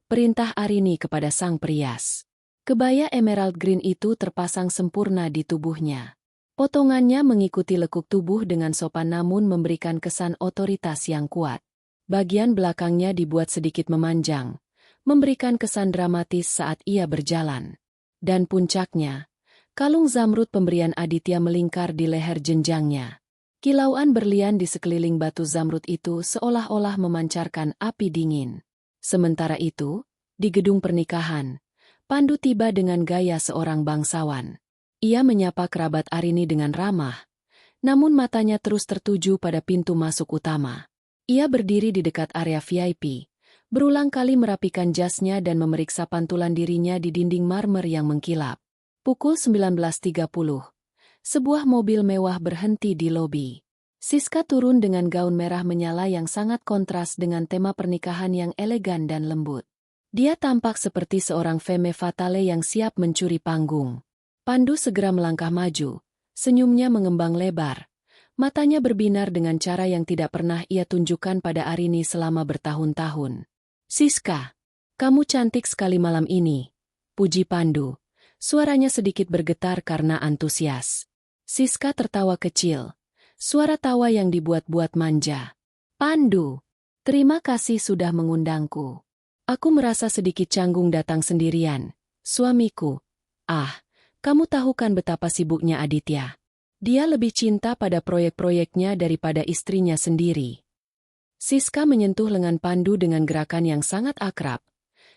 perintah Arini kepada sang perias. Kebaya emerald green itu terpasang sempurna di tubuhnya. Potongannya mengikuti lekuk tubuh dengan sopan namun memberikan kesan otoritas yang kuat. Bagian belakangnya dibuat sedikit memanjang, memberikan kesan dramatis saat ia berjalan. Dan puncaknya, kalung zamrud pemberian Aditya melingkar di leher jenjangnya. Kilauan berlian di sekeliling batu zamrud itu seolah-olah memancarkan api dingin. Sementara itu, di gedung pernikahan, Pandu tiba dengan gaya seorang bangsawan. Ia menyapa kerabat Arini dengan ramah, namun matanya terus tertuju pada pintu masuk utama. Ia berdiri di dekat area VIP, berulang kali merapikan jasnya dan memeriksa pantulan dirinya di dinding marmer yang mengkilap. Pukul 19.30, sebuah mobil mewah berhenti di lobi. Siska turun dengan gaun merah menyala yang sangat kontras dengan tema pernikahan yang elegan dan lembut. Dia tampak seperti seorang femme fatale yang siap mencuri panggung. Pandu segera melangkah maju, senyumnya mengembang lebar. Matanya berbinar dengan cara yang tidak pernah ia tunjukkan pada Arini selama bertahun-tahun. "Siska, kamu cantik sekali malam ini," puji Pandu. Suaranya sedikit bergetar karena antusias. Siska tertawa kecil. Suara tawa yang dibuat-buat manja. "Pandu, terima kasih sudah mengundangku. Aku merasa sedikit canggung datang sendirian. Suamiku, kamu tahu kan betapa sibuknya Aditya. Dia lebih cinta pada proyek-proyeknya daripada istrinya sendiri." Siska menyentuh lengan Pandu dengan gerakan yang sangat akrab.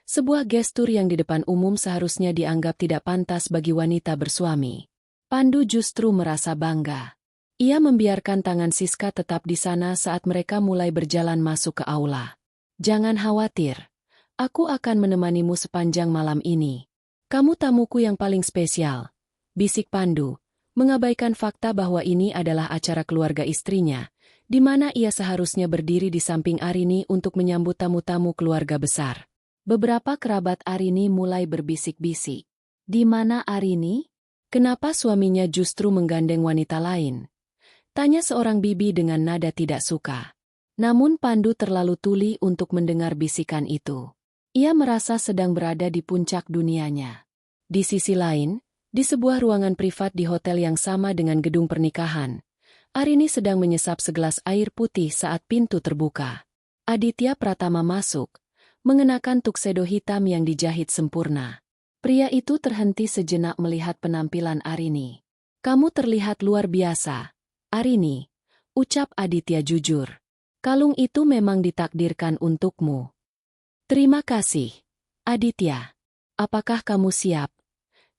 Sebuah gestur yang di depan umum seharusnya dianggap tidak pantas bagi wanita bersuami. Pandu justru merasa bangga. Ia membiarkan tangan Siska tetap di sana saat mereka mulai berjalan masuk ke aula. "Jangan khawatir. Aku akan menemanimu sepanjang malam ini. Kamu tamuku yang paling spesial," bisik Pandu, mengabaikan fakta bahwa ini adalah acara keluarga istrinya, di mana ia seharusnya berdiri di samping Arini untuk menyambut tamu-tamu keluarga besar. Beberapa kerabat Arini mulai berbisik-bisik. "Di mana Arini? Kenapa suaminya justru menggandeng wanita lain?" tanya seorang bibi dengan nada tidak suka. Namun Pandu terlalu tuli untuk mendengar bisikan itu. Ia merasa sedang berada di puncak dunianya. Di sisi lain, di sebuah ruangan privat di hotel yang sama dengan gedung pernikahan, Arini sedang menyesap segelas air putih saat pintu terbuka. Aditya Pratama masuk, mengenakan tuxedo hitam yang dijahit sempurna. Pria itu terhenti sejenak melihat penampilan Arini. "Kamu terlihat luar biasa, Arini," ucap Aditya jujur. "Kalung itu memang ditakdirkan untukmu." "Terima kasih, Aditya. Apakah kamu siap?"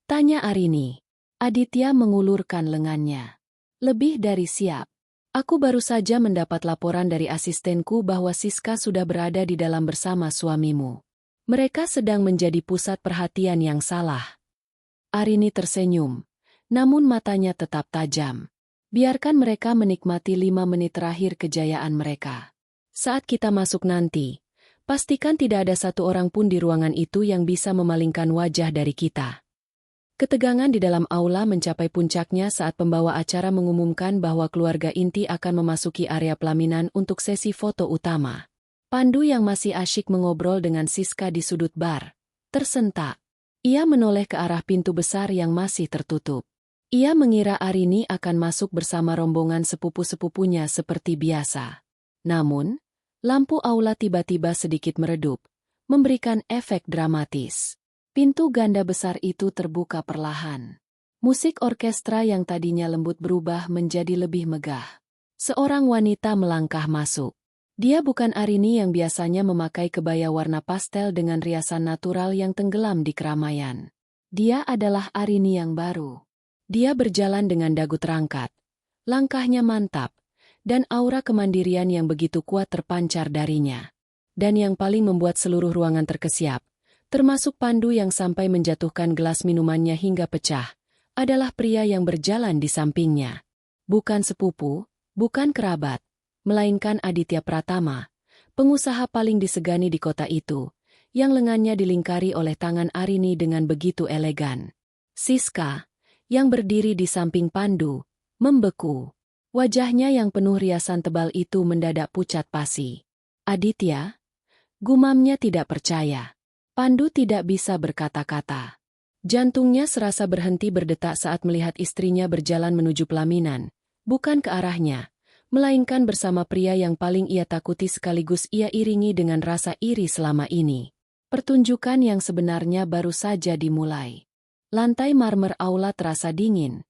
tanya Arini. Aditya mengulurkan lengannya. "Lebih dari siap. Aku baru saja mendapat laporan dari asistenku bahwa Siska sudah berada di dalam bersama suamimu. Mereka sedang menjadi pusat perhatian yang salah." Arini tersenyum, namun matanya tetap tajam. "Biarkan mereka menikmati 5 menit terakhir kejayaan mereka. Saat kita masuk nanti, pastikan tidak ada satu orang pun di ruangan itu yang bisa memalingkan wajah dari kita." Ketegangan di dalam aula mencapai puncaknya saat pembawa acara mengumumkan bahwa keluarga inti akan memasuki area pelaminan untuk sesi foto utama. Pandu yang masih asyik mengobrol dengan Siska di sudut bar tersentak. Ia menoleh ke arah pintu besar yang masih tertutup. Ia mengira Arini akan masuk bersama rombongan sepupu-sepupunya seperti biasa. Namun, lampu aula tiba-tiba sedikit meredup, memberikan efek dramatis. Pintu ganda besar itu terbuka perlahan. Musik orkestra yang tadinya lembut berubah menjadi lebih megah. Seorang wanita melangkah masuk. Dia bukan Arini yang biasanya memakai kebaya warna pastel dengan riasan natural yang tenggelam di keramaian. Dia adalah Arini yang baru. Dia berjalan dengan dagu terangkat, langkahnya mantap, dan aura kemandirian yang begitu kuat terpancar darinya. Dan yang paling membuat seluruh ruangan terkesiap, termasuk Pandu yang sampai menjatuhkan gelas minumannya hingga pecah, adalah pria yang berjalan di sampingnya. Bukan sepupu, bukan kerabat, melainkan Aditya Pratama, pengusaha paling disegani di kota itu, yang lengannya dilingkari oleh tangan Arini dengan begitu elegan. Siska, yang berdiri di samping Pandu, membeku. Wajahnya yang penuh riasan tebal itu mendadak pucat pasi. "Aditya?" gumamnya tidak percaya. Pandu tidak bisa berkata-kata. Jantungnya serasa berhenti berdetak saat melihat istrinya berjalan menuju pelaminan, bukan ke arahnya, melainkan bersama pria yang paling ia takuti sekaligus ia iringi dengan rasa iri selama ini. Pertunjukan yang sebenarnya baru saja dimulai. Lantai marmer aula terasa dingin,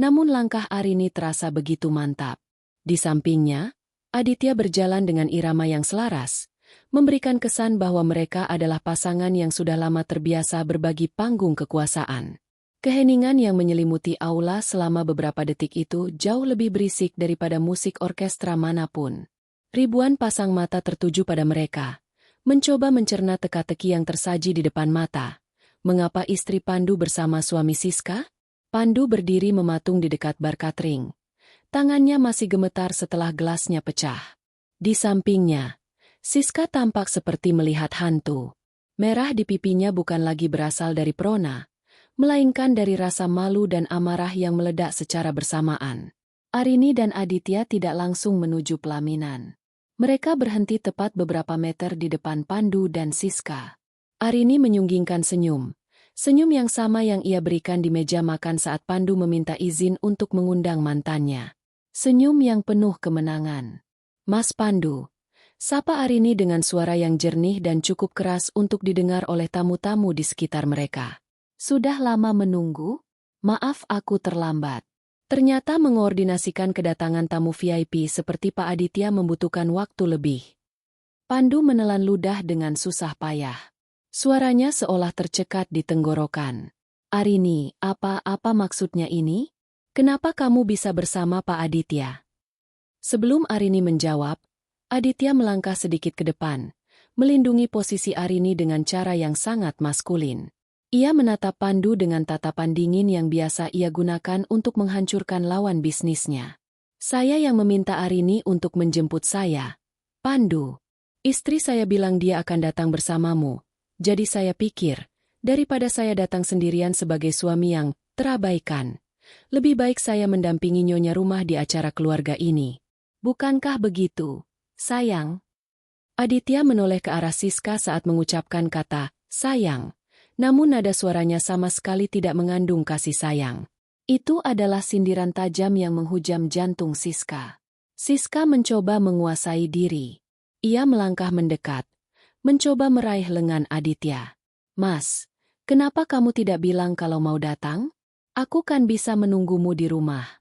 namun langkah Arini terasa begitu mantap. Di sampingnya, Aditya berjalan dengan irama yang selaras, memberikan kesan bahwa mereka adalah pasangan yang sudah lama terbiasa berbagi panggung kekuasaan. Keheningan yang menyelimuti aula selama beberapa detik itu jauh lebih berisik daripada musik orkestra manapun. Ribuan pasang mata tertuju pada mereka, mencoba mencerna teka-teki yang tersaji di depan mata. Mengapa istri Pandu bersama suami Siska? Pandu berdiri mematung di dekat bar catering. Tangannya masih gemetar setelah gelasnya pecah. Di sampingnya, Siska tampak seperti melihat hantu. Merah di pipinya bukan lagi berasal dari Prona, melainkan dari rasa malu dan amarah yang meledak secara bersamaan. Arini dan Aditya tidak langsung menuju pelaminan. Mereka berhenti tepat beberapa meter di depan Pandu dan Siska. Arini menyunggingkan senyum. Senyum yang sama yang ia berikan di meja makan saat Pandu meminta izin untuk mengundang mantannya. Senyum yang penuh kemenangan. Mas Pandu, sapa Arini dengan suara yang jernih dan cukup keras untuk didengar oleh tamu-tamu di sekitar mereka. Sudah lama menunggu? Maaf aku terlambat. Ternyata mengoordinasikan kedatangan tamu VIP seperti Pak Aditya membutuhkan waktu lebih. Pandu menelan ludah dengan susah payah. Suaranya seolah tercekat di tenggorokan. Arini, apa maksudnya ini? Kenapa kamu bisa bersama Pak Aditya? Sebelum Arini menjawab, Aditya melangkah sedikit ke depan, melindungi posisi Arini dengan cara yang sangat maskulin. Ia menatap Pandu dengan tatapan dingin yang biasa ia gunakan untuk menghancurkan lawan bisnisnya. Saya yang meminta Arini untuk menjemput saya. Pandu, istri saya bilang dia akan datang bersamamu, jadi saya pikir, daripada saya datang sendirian sebagai suami yang terabaikan, lebih baik saya mendampingi nyonya rumah di acara keluarga ini. Bukankah begitu, sayang? Aditya menoleh ke arah Siska saat mengucapkan kata, sayang. Namun nada suaranya sama sekali tidak mengandung kasih sayang. Itu adalah sindiran tajam yang menghujam jantung Siska. Siska mencoba menguasai diri. Ia melangkah mendekat, mencoba meraih lengan Aditya. Mas, kenapa kamu tidak bilang kalau mau datang? Aku kan bisa menunggumu di rumah.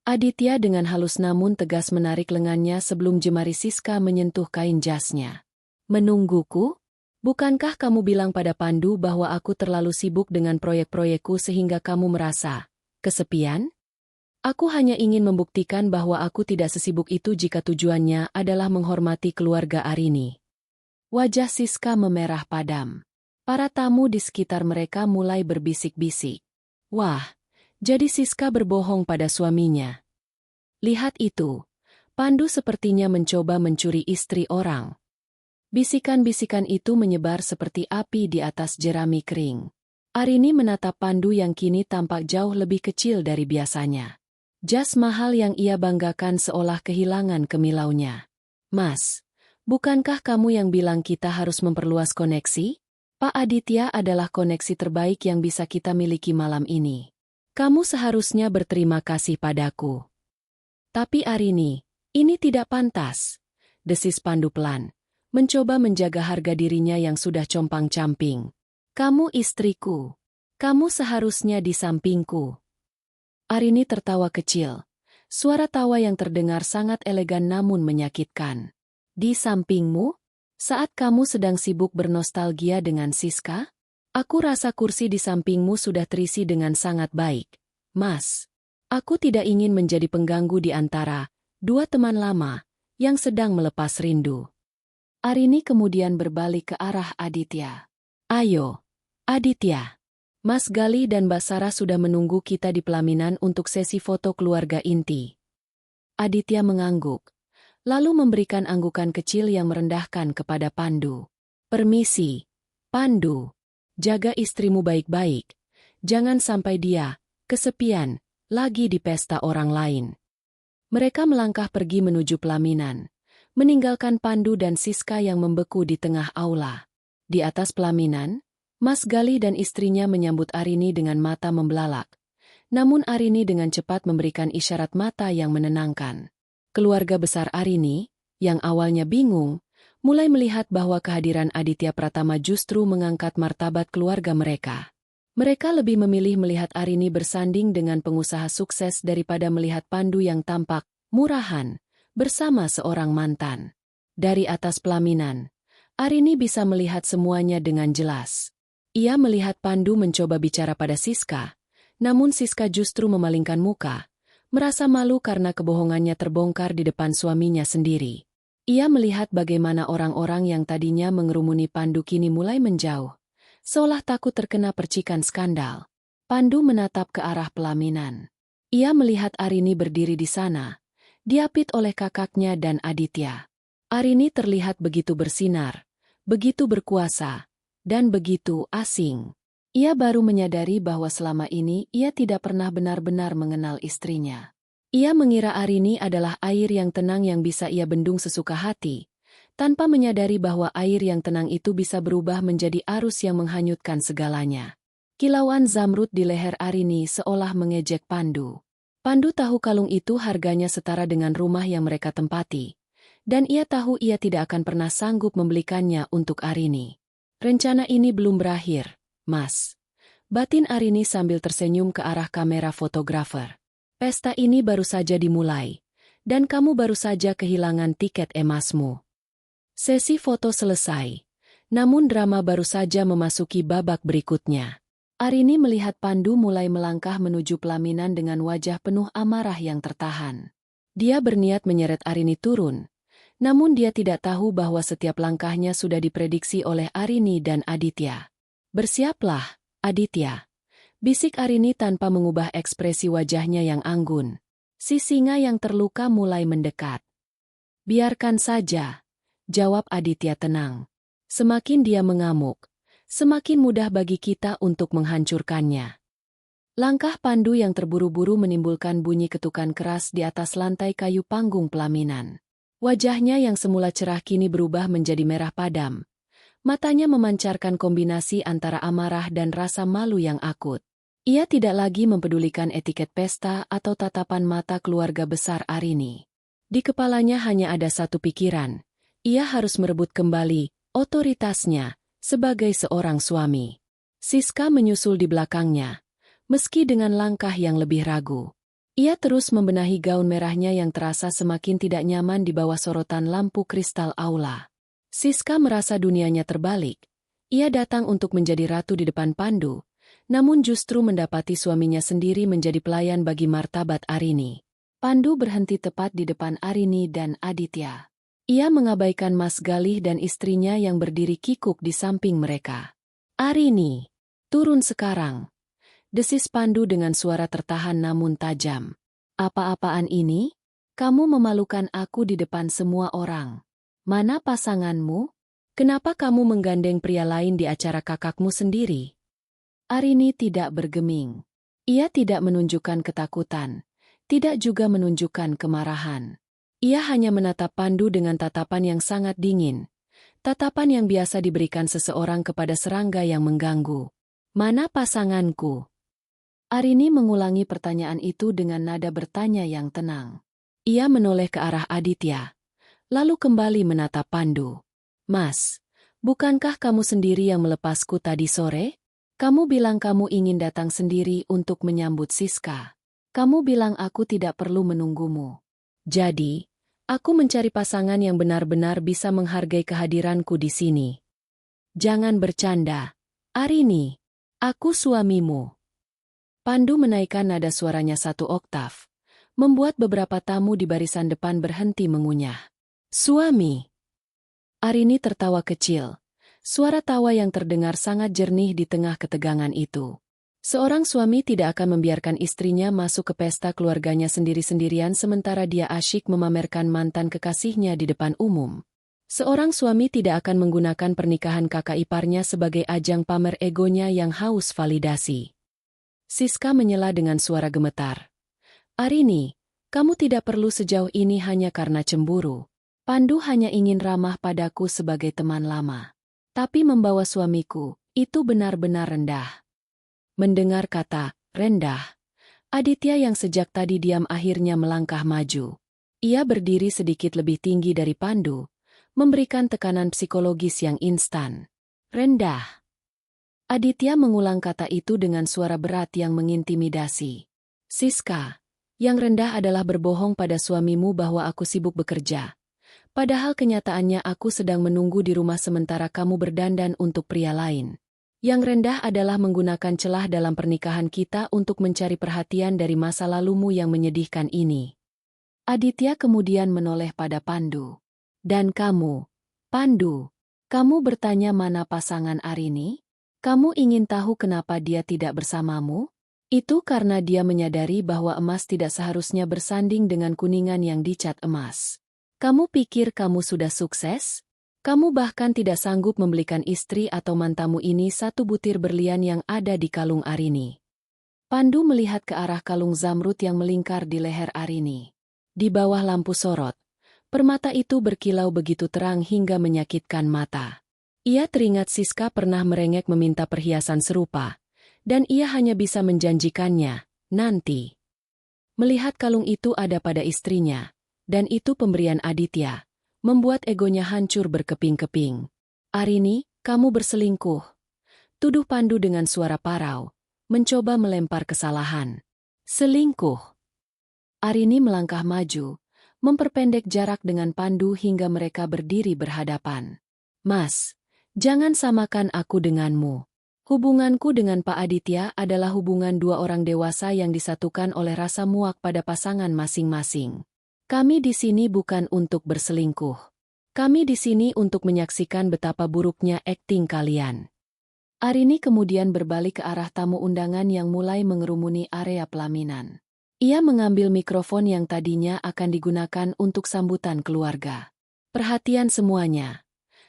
Aditya dengan halus namun tegas menarik lengannya sebelum jemari Siska menyentuh kain jasnya. Menungguku? Bukankah kamu bilang pada Pandu bahwa aku terlalu sibuk dengan proyek-proyekku sehingga kamu merasa kesepian? Aku hanya ingin membuktikan bahwa aku tidak sesibuk itu jika tujuannya adalah menghormati keluarga Arini. Wajah Siska memerah padam. Para tamu di sekitar mereka mulai berbisik-bisik. Wah, jadi Siska berbohong pada suaminya. Lihat itu, Pandu sepertinya mencoba mencuri istri orang. Bisikan-bisikan itu menyebar seperti api di atas jerami kering. Arini menatap Pandu yang kini tampak jauh lebih kecil dari biasanya. Jas mahal yang ia banggakan seolah kehilangan kemilaunya. Mas, bukankah kamu yang bilang kita harus memperluas koneksi? Pak Aditya adalah koneksi terbaik yang bisa kita miliki malam ini. Kamu seharusnya berterima kasih padaku. Tapi Arini, ini tidak pantas. Desis Pandu pelan, mencoba menjaga harga dirinya yang sudah compang-camping. Kamu istriku. Kamu seharusnya di sampingku. Arini tertawa kecil. Suara tawa yang terdengar sangat elegan namun menyakitkan. Di sampingmu? Saat kamu sedang sibuk bernostalgia dengan Siska? Aku rasa kursi di sampingmu sudah terisi dengan sangat baik. Mas, aku tidak ingin menjadi pengganggu di antara dua teman lama yang sedang melepas rindu. Arini kemudian berbalik ke arah Aditya. Ayo, Aditya. Mas Galih dan Mbak Sarah sudah menunggu kita di pelaminan untuk sesi foto keluarga inti. Aditya mengangguk, lalu memberikan anggukan kecil yang merendahkan kepada Pandu. Permisi, Pandu. Jaga istrimu baik-baik. Jangan sampai dia kesepian lagi di pesta orang lain. Mereka melangkah pergi menuju pelaminan, meninggalkan Pandu dan Siska yang membeku di tengah aula. Di atas pelaminan, Mas Galih dan istrinya menyambut Arini dengan mata membelalak. Namun Arini dengan cepat memberikan isyarat mata yang menenangkan. Keluarga besar Arini, yang awalnya bingung, mulai melihat bahwa kehadiran Aditya Pratama justru mengangkat martabat keluarga mereka. Mereka lebih memilih melihat Arini bersanding dengan pengusaha sukses daripada melihat Pandu yang tampak murahan bersama seorang mantan. Dari atas pelaminan, Arini bisa melihat semuanya dengan jelas. Ia melihat Pandu mencoba bicara pada Siska, namun Siska justru memalingkan muka, merasa malu karena kebohongannya terbongkar di depan suaminya sendiri. Ia melihat bagaimana orang-orang yang tadinya mengerumuni Pandu kini mulai menjauh, seolah takut terkena percikan skandal. Pandu menatap ke arah pelaminan. Ia melihat Arini berdiri di sana, diapit oleh kakaknya dan Aditya. Arini terlihat begitu bersinar, begitu berkuasa, dan begitu asing. Ia baru menyadari bahwa selama ini ia tidak pernah benar-benar mengenal istrinya. Ia mengira Arini adalah air yang tenang yang bisa ia bendung sesuka hati, tanpa menyadari bahwa air yang tenang itu bisa berubah menjadi arus yang menghanyutkan segalanya. Kilauan zamrud di leher Arini seolah mengejek Pandu. Pandu tahu kalung itu harganya setara dengan rumah yang mereka tempati, dan ia tahu ia tidak akan pernah sanggup membelikannya untuk Arini. Rencana ini belum berakhir, Mas. Batin Arini sambil tersenyum ke arah kamera fotografer. Pesta ini baru saja dimulai, dan kamu baru saja kehilangan tiket emasmu. Sesi foto selesai, namun drama baru saja memasuki babak berikutnya. Arini melihat Pandu mulai melangkah menuju pelaminan dengan wajah penuh amarah yang tertahan. Dia berniat menyeret Arini turun, namun dia tidak tahu bahwa setiap langkahnya sudah diprediksi oleh Arini dan Aditya. Bersiaplah, Aditya. Bisik Arini tanpa mengubah ekspresi wajahnya yang anggun. Si singa yang terluka mulai mendekat. Biarkan saja. Jawab Aditya tenang. Semakin dia mengamuk, semakin mudah bagi kita untuk menghancurkannya. Langkah Pandu yang terburu-buru menimbulkan bunyi ketukan keras di atas lantai kayu panggung pelaminan. Wajahnya yang semula cerah kini berubah menjadi merah padam. Matanya memancarkan kombinasi antara amarah dan rasa malu yang akut. Ia tidak lagi mempedulikan etiket pesta atau tatapan mata keluarga besar Arini. Di kepalanya hanya ada satu pikiran. Ia harus merebut kembali otoritasnya sebagai seorang suami. Siska menyusul di belakangnya, meski dengan langkah yang lebih ragu. Ia terus membenahi gaun merahnya yang terasa semakin tidak nyaman di bawah sorotan lampu kristal aula. Siska merasa dunianya terbalik. Ia datang untuk menjadi ratu di depan Pandu, namun justru mendapati suaminya sendiri menjadi pelayan bagi martabat Arini. Pandu berhenti tepat di depan Arini dan Aditya. Ia mengabaikan Mas Galih dan istrinya yang berdiri kikuk di samping mereka. Arini, turun sekarang. Desis Pandu dengan suara tertahan namun tajam. Apa-apaan ini? Kamu memalukan aku di depan semua orang. Mana pasanganmu? Kenapa kamu menggandeng pria lain di acara kakakmu sendiri? Arini tidak bergeming. Ia tidak menunjukkan ketakutan, tidak juga menunjukkan kemarahan. Ia hanya menatap Pandu dengan tatapan yang sangat dingin. Tatapan yang biasa diberikan seseorang kepada serangga yang mengganggu. Mana pasanganku? Arini mengulangi pertanyaan itu dengan nada bertanya yang tenang. Ia menoleh ke arah Aditya, lalu kembali menatap Pandu. Mas, bukankah kamu sendiri yang melepasku tadi sore? Kamu bilang kamu ingin datang sendiri untuk menyambut Siska. Kamu bilang aku tidak perlu menunggumu. Jadi, aku mencari pasangan yang benar-benar bisa menghargai kehadiranku di sini. Jangan bercanda. Arini, aku suamimu. Pandu menaikkan nada suaranya 1 oktav, membuat beberapa tamu di barisan depan berhenti mengunyah. Suami. Arini tertawa kecil. Suara tawa yang terdengar sangat jernih di tengah ketegangan itu. Seorang suami tidak akan membiarkan istrinya masuk ke pesta keluarganya sendiri-sendirian sementara dia asyik memamerkan mantan kekasihnya di depan umum. Seorang suami tidak akan menggunakan pernikahan kakak iparnya sebagai ajang pamer egonya yang haus validasi. Siska menyela dengan suara gemetar. Arini, kamu tidak perlu sejauh ini hanya karena cemburu. Pandu hanya ingin ramah padaku sebagai teman lama. Tapi membawa suamiku, itu benar-benar rendah. Mendengar kata, rendah, Aditya yang sejak tadi diam akhirnya melangkah maju. Ia berdiri sedikit lebih tinggi dari Pandu, memberikan tekanan psikologis yang instan. Rendah. Aditya mengulang kata itu dengan suara berat yang mengintimidasi. Siska, yang rendah adalah berbohong pada suamimu bahwa aku sibuk bekerja. Padahal kenyataannya aku sedang menunggu di rumah sementara kamu berdandan untuk pria lain. Yang rendah adalah menggunakan celah dalam pernikahan kita untuk mencari perhatian dari masa lalumu yang menyedihkan ini. Aditya kemudian menoleh pada Pandu. Dan kamu, Pandu, kamu bertanya mana pasangan Arini? Kamu ingin tahu kenapa dia tidak bersamamu? Itu karena dia menyadari bahwa emas tidak seharusnya bersanding dengan kuningan yang dicat emas. Kamu pikir kamu sudah sukses? Kamu bahkan tidak sanggup membelikan istri atau mantamu ini satu butir berlian yang ada di kalung Arini. Pandu melihat ke arah kalung zamrud yang melingkar di leher Arini. Di bawah lampu sorot, permata itu berkilau begitu terang hingga menyakitkan mata. Ia teringat Siska pernah merengek meminta perhiasan serupa, dan ia hanya bisa menjanjikannya, nanti. Melihat kalung itu ada pada istrinya, dan itu pemberian Aditya, membuat egonya hancur berkeping-keping. Arini, kamu berselingkuh. Tuduh Pandu dengan suara parau, mencoba melempar kesalahan. Selingkuh. Arini melangkah maju, memperpendek jarak dengan Pandu hingga mereka berdiri berhadapan. Mas, jangan samakan aku denganmu. Hubunganku dengan Pak Aditya adalah hubungan dua orang dewasa yang disatukan oleh rasa muak pada pasangan masing-masing. Kami di sini bukan untuk berselingkuh. Kami di sini untuk menyaksikan betapa buruknya akting kalian. Arini kemudian berbalik ke arah tamu undangan yang mulai mengerumuni area pelaminan. Ia mengambil mikrofon yang tadinya akan digunakan untuk sambutan keluarga. Perhatian semuanya.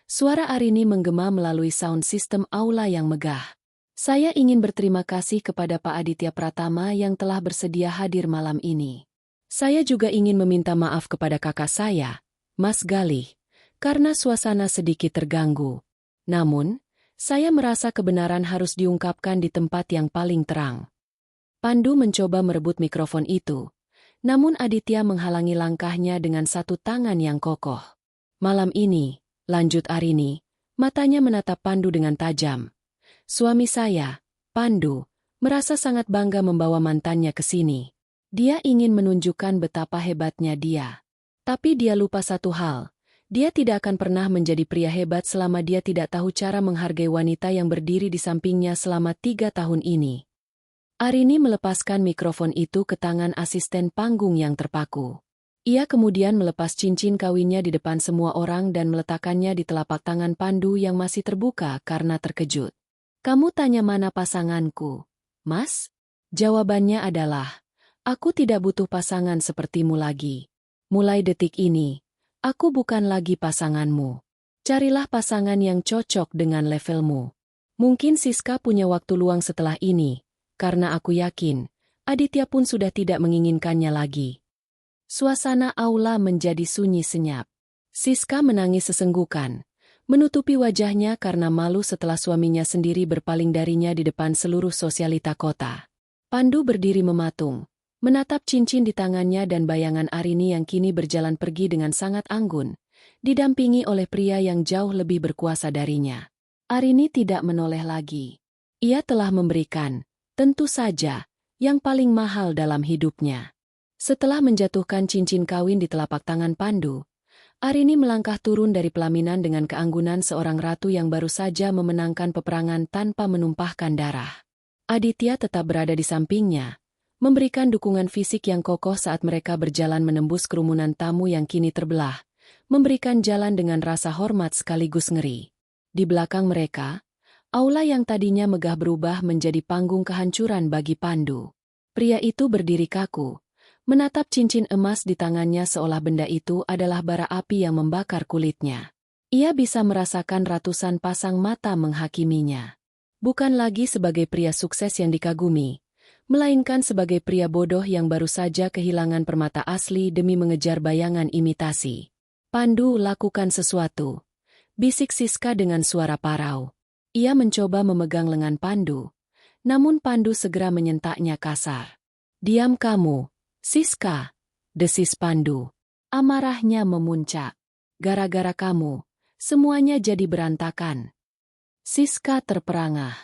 Suara Arini menggema melalui sound system aula yang megah. Saya ingin berterima kasih kepada Pak Aditya Pratama yang telah bersedia hadir malam ini. Saya juga ingin meminta maaf kepada kakak saya, Mas Galih, karena suasana sedikit terganggu. Namun, saya merasa kebenaran harus diungkapkan di tempat yang paling terang. Pandu mencoba merebut mikrofon itu, namun Aditya menghalangi langkahnya dengan satu tangan yang kokoh. Malam ini, lanjut Arini, matanya menatap Pandu dengan tajam. Suami saya, Pandu, merasa sangat bangga membawa mantannya ke sini. Dia ingin menunjukkan betapa hebatnya dia. Tapi dia lupa satu hal. Dia tidak akan pernah menjadi pria hebat selama dia tidak tahu cara menghargai wanita yang berdiri di sampingnya selama 3 tahun ini. Arini melepaskan mikrofon itu ke tangan asisten panggung yang terpaku. Ia kemudian melepas cincin kawinnya di depan semua orang dan meletakkannya di telapak tangan Pandu yang masih terbuka karena terkejut. Kamu tanya mana pasanganku, Mas? Jawabannya adalah, aku tidak butuh pasangan sepertimu lagi. Mulai detik ini, aku bukan lagi pasanganmu. Carilah pasangan yang cocok dengan levelmu. Mungkin Siska punya waktu luang setelah ini, karena aku yakin, Aditya pun sudah tidak menginginkannya lagi. Suasana aula menjadi sunyi senyap. Siska menangis sesenggukan, menutupi wajahnya karena malu setelah suaminya sendiri berpaling darinya di depan seluruh sosialita kota. Pandu berdiri mematung, menatap cincin di tangannya dan bayangan Arini yang kini berjalan pergi dengan sangat anggun, didampingi oleh pria yang jauh lebih berkuasa darinya. Arini tidak menoleh lagi. Ia telah memberikan, tentu saja, yang paling mahal dalam hidupnya. Setelah menjatuhkan cincin kawin di telapak tangan Pandu, Arini melangkah turun dari pelaminan dengan keanggunan seorang ratu yang baru saja memenangkan peperangan tanpa menumpahkan darah. Aditya tetap berada di sampingnya, memberikan dukungan fisik yang kokoh saat mereka berjalan menembus kerumunan tamu yang kini terbelah, memberikan jalan dengan rasa hormat sekaligus ngeri. Di belakang mereka, aula yang tadinya megah berubah menjadi panggung kehancuran bagi Pandu. Pria itu berdiri kaku, menatap cincin emas di tangannya seolah benda itu adalah bara api yang membakar kulitnya. Ia bisa merasakan ratusan pasang mata menghakiminya. Bukan lagi sebagai pria sukses yang dikagumi, melainkan sebagai pria bodoh yang baru saja kehilangan permata asli demi mengejar bayangan imitasi. Pandu, lakukan sesuatu, bisik Siska dengan suara parau. Ia mencoba memegang lengan Pandu, namun Pandu segera menyentaknya kasar. Diam kamu, Siska, desis Pandu. Amarahnya memuncak. Gara-gara kamu, semuanya jadi berantakan. Siska terperangah.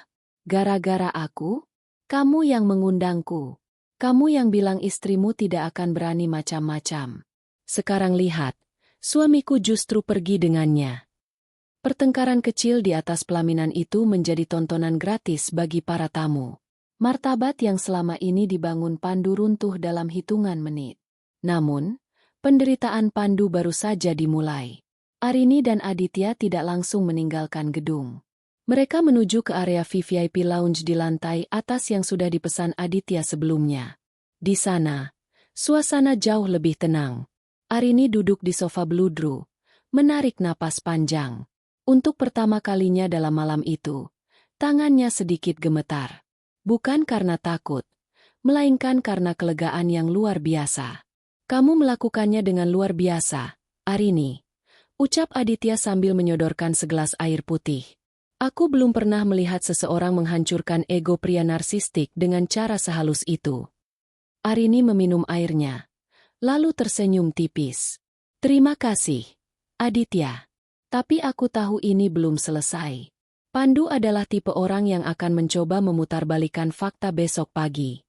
Gara-gara aku? Kamu yang mengundangku. Kamu yang bilang istrimu tidak akan berani macam-macam. Sekarang lihat, suamiku justru pergi dengannya. Pertengkaran kecil di atas pelaminan itu menjadi tontonan gratis bagi para tamu. Martabat yang selama ini dibangun Pandu runtuh dalam hitungan menit. Namun, penderitaan Pandu baru saja dimulai. Arini dan Aditya tidak langsung meninggalkan gedung. Mereka menuju ke area VVIP Lounge di lantai atas yang sudah dipesan Aditya sebelumnya. Di sana, suasana jauh lebih tenang. Arini duduk di sofa bludru, menarik napas panjang. Untuk pertama kalinya dalam malam itu, tangannya sedikit gemetar. Bukan karena takut, melainkan karena kelegaan yang luar biasa. Kamu melakukannya dengan luar biasa, Arini, ucap Aditya sambil menyodorkan segelas air putih. Aku belum pernah melihat seseorang menghancurkan ego pria narsistik dengan cara sehalus itu. Arini meminum airnya, lalu tersenyum tipis. Terima kasih, Aditya. Tapi aku tahu ini belum selesai. Pandu adalah tipe orang yang akan mencoba memutarbalikkan fakta besok pagi.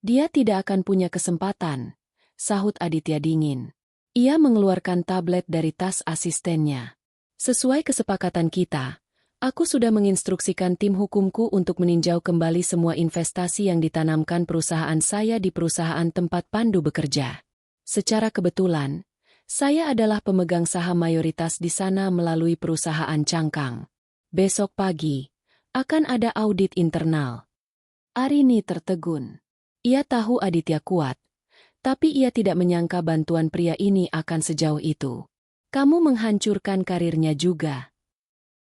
Dia tidak akan punya kesempatan, sahut Aditya dingin. Ia mengeluarkan tablet dari tas asistennya. Sesuai kesepakatan kita, aku sudah menginstruksikan tim hukumku untuk meninjau kembali semua investasi yang ditanamkan perusahaan saya di perusahaan tempat Pandu bekerja. Secara kebetulan, saya adalah pemegang saham mayoritas di sana melalui perusahaan Cangkang. Besok pagi, akan ada audit internal. Arini tertegun. Ia tahu Aditya kuat, tapi ia tidak menyangka bantuan pria ini akan sejauh itu. Kamu menghancurkan karirnya juga.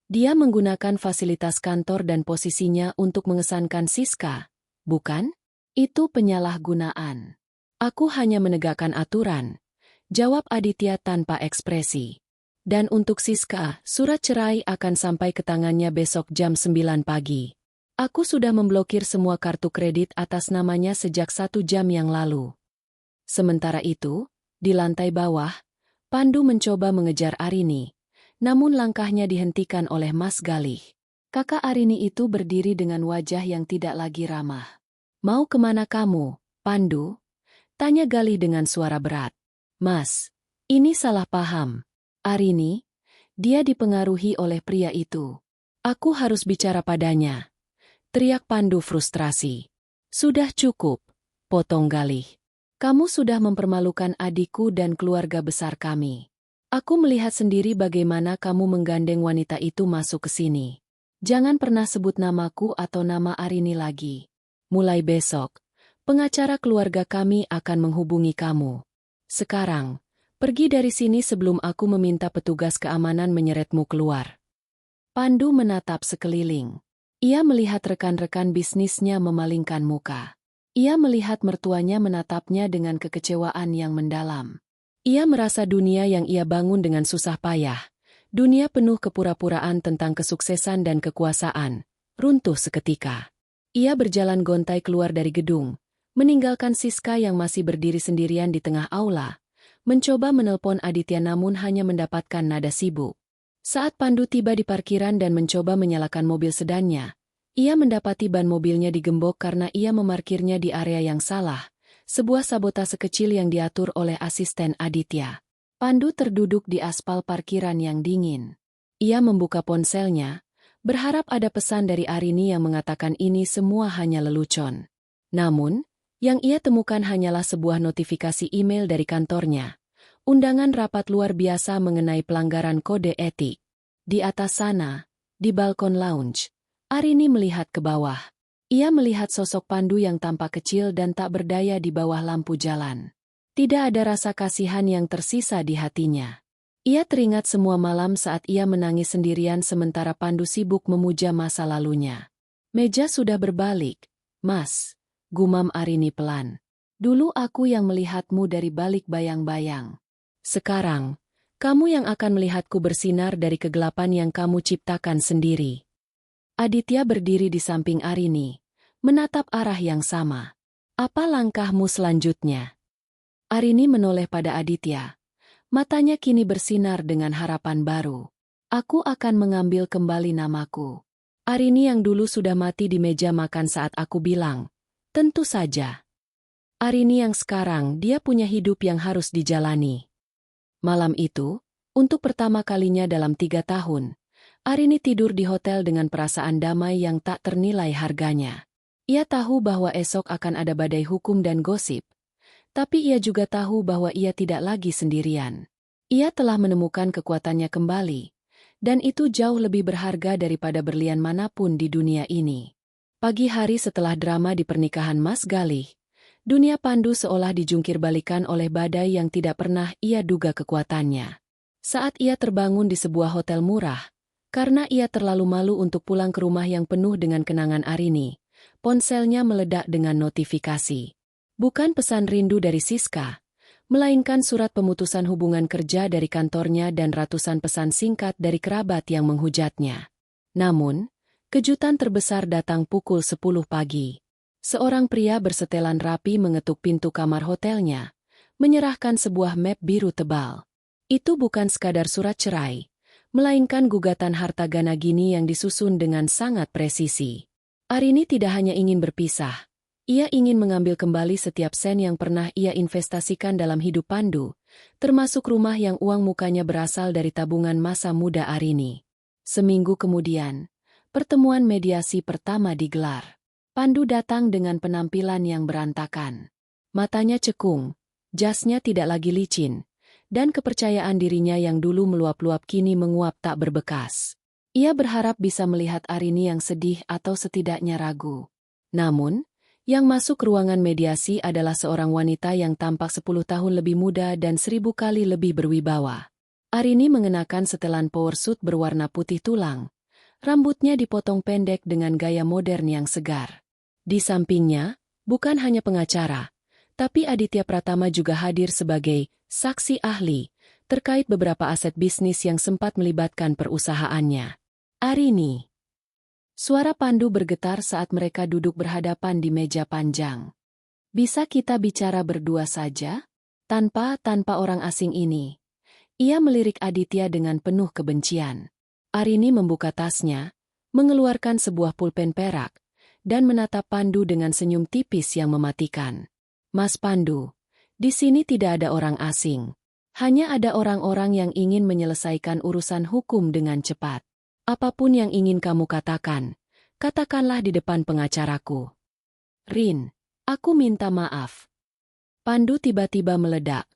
Dia menggunakan fasilitas kantor dan posisinya untuk mengesankan Siska, bukan? Itu penyalahgunaan. Aku hanya menegakkan aturan, jawab Aditya tanpa ekspresi. Dan untuk Siska, surat cerai akan sampai ke tangannya besok jam 9 pagi. Aku sudah memblokir semua kartu kredit atas namanya sejak 1 jam yang lalu. Sementara itu, di lantai bawah, Pandu mencoba mengejar Arini, namun langkahnya dihentikan oleh Mas Galih. Kakak Arini itu berdiri dengan wajah yang tidak lagi ramah. Mau kemana kamu, Pandu? Tanya Galih dengan suara berat. Mas, ini salah paham. Arini, dia dipengaruhi oleh pria itu. Aku harus bicara padanya. Teriak Pandu frustrasi. Sudah cukup, potong Galih. Kamu sudah mempermalukan adikku dan keluarga besar kami. Aku melihat sendiri bagaimana kamu menggandeng wanita itu masuk ke sini. Jangan pernah sebut namaku atau nama Arini lagi. Mulai besok, pengacara keluarga kami akan menghubungi kamu. Sekarang, pergi dari sini sebelum aku meminta petugas keamanan menyeretmu keluar. Pandu menatap sekeliling. Ia melihat rekan-rekan bisnisnya memalingkan muka. Ia melihat mertuanya menatapnya dengan kekecewaan yang mendalam. Ia merasa dunia yang ia bangun dengan susah payah, dunia penuh kepura-puraan tentang kesuksesan dan kekuasaan, runtuh seketika. Ia berjalan gontai keluar dari gedung, meninggalkan Siska yang masih berdiri sendirian di tengah aula, mencoba menelpon Aditya namun hanya mendapatkan nada sibuk. Saat Pandu tiba di parkiran dan mencoba menyalakan mobil sedannya, ia mendapati ban mobilnya digembok karena ia memarkirnya di area yang salah, sebuah sabotase kecil yang diatur oleh asisten Aditya. Pandu terduduk di aspal parkiran yang dingin. Ia membuka ponselnya, berharap ada pesan dari Arini yang mengatakan ini semua hanya lelucon. Namun, yang ia temukan hanyalah sebuah notifikasi email dari kantornya. Undangan rapat luar biasa mengenai pelanggaran kode etik. Di atas sana, di balkon lounge, Arini melihat ke bawah. Ia melihat sosok Pandu yang tampak kecil dan tak berdaya di bawah lampu jalan. Tidak ada rasa kasihan yang tersisa di hatinya. Ia teringat semua malam saat ia menangis sendirian sementara Pandu sibuk memuja masa lalunya. Meja sudah berbalik, Mas, gumam Arini pelan. Dulu aku yang melihatmu dari balik bayang-bayang. Sekarang, kamu yang akan melihatku bersinar dari kegelapan yang kamu ciptakan sendiri. Aditya berdiri di samping Arini, menatap arah yang sama. Apa langkahmu selanjutnya? Arini menoleh pada Aditya. Matanya kini bersinar dengan harapan baru. Aku akan mengambil kembali namaku. Arini yang dulu sudah mati di meja makan saat aku bilang, tentu saja. Arini yang sekarang dia punya hidup yang harus dijalani. Malam itu, untuk pertama kalinya dalam 3 tahun, Arini tidur di hotel dengan perasaan damai yang tak ternilai harganya. Ia tahu bahwa esok akan ada badai hukum dan gosip, tapi ia juga tahu bahwa ia tidak lagi sendirian. Ia telah menemukan kekuatannya kembali, Dan itu jauh lebih berharga daripada berlian manapun di dunia ini. Pagi hari setelah drama di pernikahan Mas Galih, dunia Pandu seolah dijungkir-balikan oleh badai yang tidak pernah ia duga kekuatannya. Saat ia terbangun di sebuah hotel murah, karena ia terlalu malu untuk pulang ke rumah yang penuh dengan kenangan Arini, ponselnya meledak dengan notifikasi. Bukan pesan rindu dari Siska, melainkan surat pemutusan hubungan kerja dari kantornya dan ratusan pesan singkat dari kerabat yang menghujatnya. Namun, kejutan terbesar datang pukul 10 pagi. Seorang pria bersetelan rapi mengetuk pintu kamar hotelnya, menyerahkan sebuah map biru tebal. Itu bukan sekadar surat cerai, melainkan gugatan harta Ganagini yang disusun dengan sangat presisi. Arini tidak hanya ingin berpisah, ia ingin mengambil kembali setiap sen yang pernah ia investasikan dalam hidup Pandu, termasuk rumah yang uang mukanya berasal dari tabungan masa muda Arini. Seminggu kemudian, pertemuan mediasi pertama digelar. Pandu datang dengan penampilan yang berantakan. Matanya cekung, jasnya tidak lagi licin, dan kepercayaan dirinya yang dulu meluap-luap kini menguap tak berbekas. Ia berharap bisa melihat Arini yang sedih atau setidaknya ragu. Namun, yang masuk ruangan mediasi adalah seorang wanita yang tampak 10 tahun lebih muda dan 1000 kali lebih berwibawa. Arini mengenakan setelan power suit berwarna putih tulang. Rambutnya dipotong pendek dengan gaya modern yang segar. Di sampingnya, bukan hanya pengacara, tapi Aditya Pratama juga hadir sebagai saksi ahli terkait beberapa aset bisnis yang sempat melibatkan perusahaannya. Arini. Suara Pandu bergetar saat mereka duduk berhadapan di meja panjang. Bisa kita bicara berdua saja? Tanpa orang asing ini. Ia melirik Aditya dengan penuh kebencian. Arini membuka tasnya, mengeluarkan sebuah pulpen perak, dan menatap Pandu dengan senyum tipis yang mematikan. Mas Pandu, di sini tidak ada orang asing. Hanya ada orang-orang yang ingin menyelesaikan urusan hukum dengan cepat. Apapun yang ingin kamu katakan, katakanlah di depan pengacaraku. Rin, aku minta maaf. Pandu tiba-tiba meledak.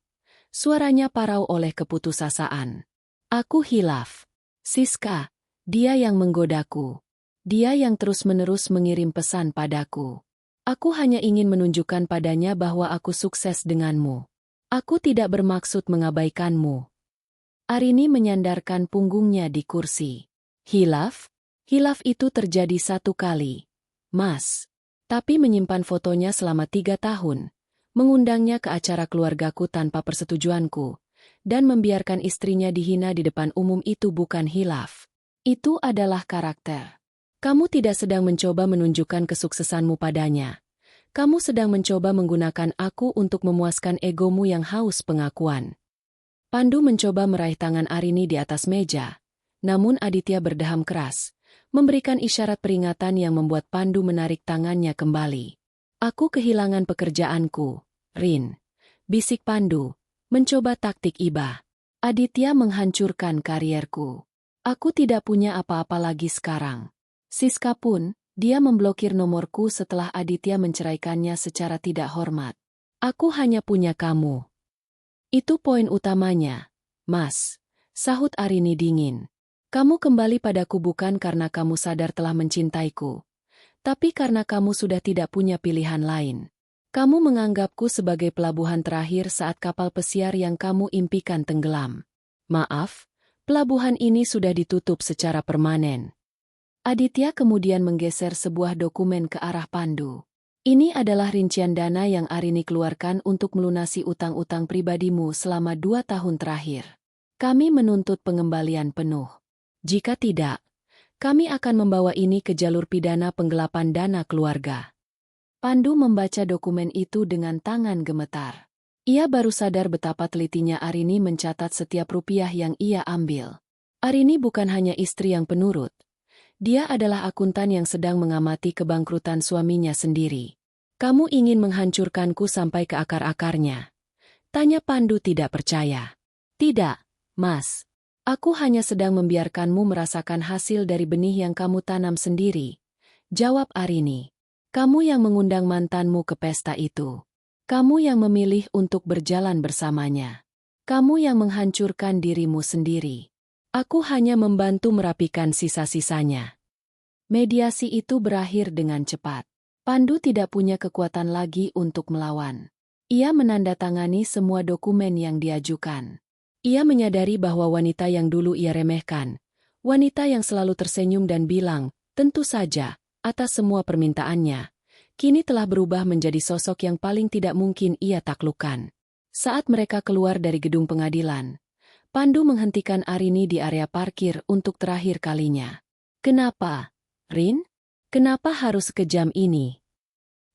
Suaranya parau oleh keputusasaan. Aku hilaf. Siska, dia yang menggodaku. Dia yang terus-menerus mengirim pesan padaku. Aku hanya ingin menunjukkan padanya bahwa aku sukses denganmu. Aku tidak bermaksud mengabaikanmu. Arini menyandarkan punggungnya di kursi. Hilaf? Hilaf itu terjadi 1 kali, Mas. Tapi menyimpan fotonya selama 3 tahun, mengundangnya ke acara keluargaku tanpa persetujuanku, dan membiarkan istrinya dihina di depan umum itu bukan hilaf. Itu adalah karakter. Kamu tidak sedang mencoba menunjukkan kesuksesanmu padanya. Kamu sedang mencoba menggunakan aku untuk memuaskan egomu yang haus pengakuan. Pandu mencoba meraih tangan Arini di atas meja. Namun Aditya berdeham keras, memberikan isyarat peringatan yang membuat Pandu menarik tangannya kembali. Aku kehilangan pekerjaanku, Rin. Bisik Pandu, mencoba taktik iba. Aditya menghancurkan karierku. Aku tidak punya apa-apa lagi sekarang. Siska pun, dia memblokir nomorku setelah Aditya menceraikannya secara tidak hormat. Aku hanya punya kamu. Itu poin utamanya, Mas, sahut Arini dingin. Kamu kembali padaku bukan karena kamu sadar telah mencintaiku, tapi karena kamu sudah tidak punya pilihan lain. Kamu menganggapku sebagai pelabuhan terakhir saat kapal pesiar yang kamu impikan tenggelam. Maaf, pelabuhan ini sudah ditutup secara permanen. Aditya kemudian menggeser sebuah dokumen ke arah Pandu. Ini adalah rincian dana yang Arini keluarkan untuk melunasi utang-utang pribadimu selama 2 tahun terakhir. Kami menuntut pengembalian penuh. Jika tidak, kami akan membawa ini ke jalur pidana penggelapan dana keluarga. Pandu membaca dokumen itu dengan tangan gemetar. Ia baru sadar betapa telitinya Arini mencatat setiap rupiah yang ia ambil. Arini bukan hanya istri yang penurut. Dia adalah akuntan yang sedang mengamati kebangkrutan suaminya sendiri. Kamu ingin menghancurkanku sampai ke akar-akarnya? Tanya Pandu tidak percaya. Tidak, Mas. Aku hanya sedang membiarkanmu merasakan hasil dari benih yang kamu tanam sendiri. Jawab Arini. Kamu yang mengundang mantanmu ke pesta itu. Kamu yang memilih untuk berjalan bersamanya. Kamu yang menghancurkan dirimu sendiri. Aku hanya membantu merapikan sisa-sisanya. Mediasi itu berakhir dengan cepat. Pandu tidak punya kekuatan lagi untuk melawan. Ia menandatangani semua dokumen yang diajukan. Ia menyadari bahwa wanita yang dulu ia remehkan, wanita yang selalu tersenyum dan bilang, tentu saja, atas semua permintaannya, kini telah berubah menjadi sosok yang paling tidak mungkin ia taklukkan. Saat mereka keluar dari gedung pengadilan, Pandu menghentikan Arini di area parkir untuk terakhir kalinya. Kenapa, Rin? Kenapa harus sekejam ini?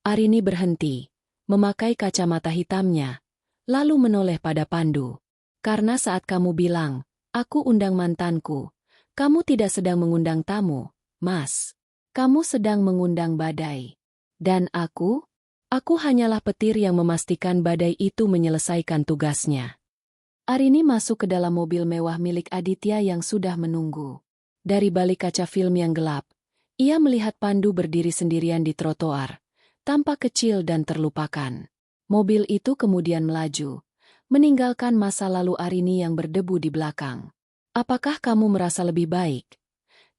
Arini berhenti, memakai kacamata hitamnya, lalu menoleh pada Pandu. Karena saat kamu bilang, aku undang mantanku, kamu tidak sedang mengundang tamu, Mas. Kamu sedang mengundang badai. Dan aku hanyalah petir yang memastikan badai itu menyelesaikan tugasnya. Arini masuk ke dalam mobil mewah milik Aditya yang sudah menunggu. Dari balik kaca film yang gelap, ia melihat Pandu berdiri sendirian di trotoar, tampak kecil dan terlupakan. Mobil itu kemudian melaju, meninggalkan masa lalu Arini yang berdebu di belakang. Apakah kamu merasa lebih baik?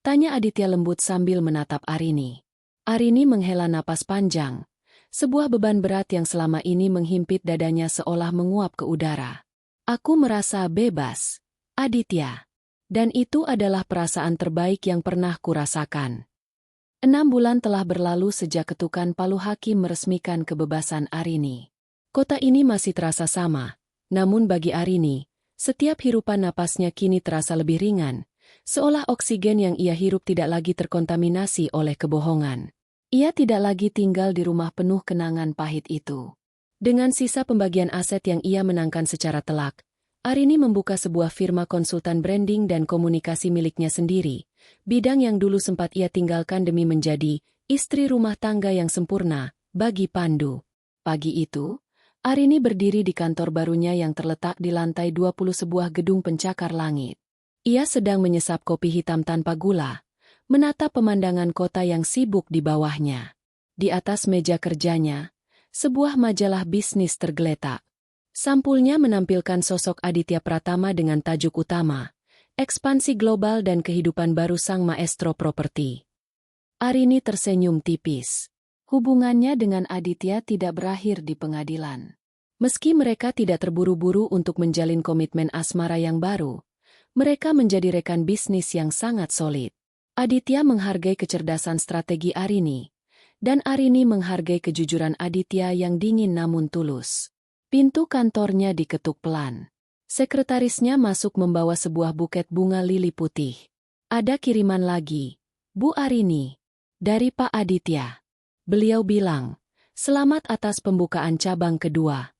Tanya Aditya lembut sambil menatap Arini. Arini menghela napas panjang. Sebuah beban berat yang selama ini menghimpit dadanya seolah menguap ke udara. Aku merasa bebas, Aditya. Dan itu adalah perasaan terbaik yang pernah kurasakan. 6 bulan telah berlalu sejak ketukan palu hakim meresmikan kebebasan Arini. Kota ini masih terasa sama, namun bagi Arini, setiap hirupan napasnya kini terasa lebih ringan, seolah oksigen yang ia hirup tidak lagi terkontaminasi oleh kebohongan. Ia tidak lagi tinggal di rumah penuh kenangan pahit itu. Dengan sisa pembagian aset yang ia menangkan secara telak, Arini membuka sebuah firma konsultan branding dan komunikasi miliknya sendiri, bidang yang dulu sempat ia tinggalkan demi menjadi istri rumah tangga yang sempurna bagi Pandu. Pagi itu, Arini berdiri di kantor barunya yang terletak di lantai 20 sebuah gedung pencakar langit. Ia sedang menyesap kopi hitam tanpa gula, menatap pemandangan kota yang sibuk di bawahnya. Di atas meja kerjanya, sebuah majalah bisnis tergeletak. Sampulnya menampilkan sosok Aditya Pratama dengan tajuk utama, Ekspansi Global dan Kehidupan Baru Sang Maestro Properti. Arini tersenyum tipis. Hubungannya dengan Aditya tidak berakhir di pengadilan. Meski mereka tidak terburu-buru untuk menjalin komitmen asmara yang baru, mereka menjadi rekan bisnis yang sangat solid. Aditya menghargai kecerdasan strategi Arini, dan Arini menghargai kejujuran Aditya yang dingin namun tulus. Pintu kantornya diketuk pelan. Sekretarisnya masuk membawa sebuah buket bunga lili putih. Ada kiriman lagi, Bu Arini, dari Pak Aditya. Beliau bilang, selamat atas pembukaan cabang kedua.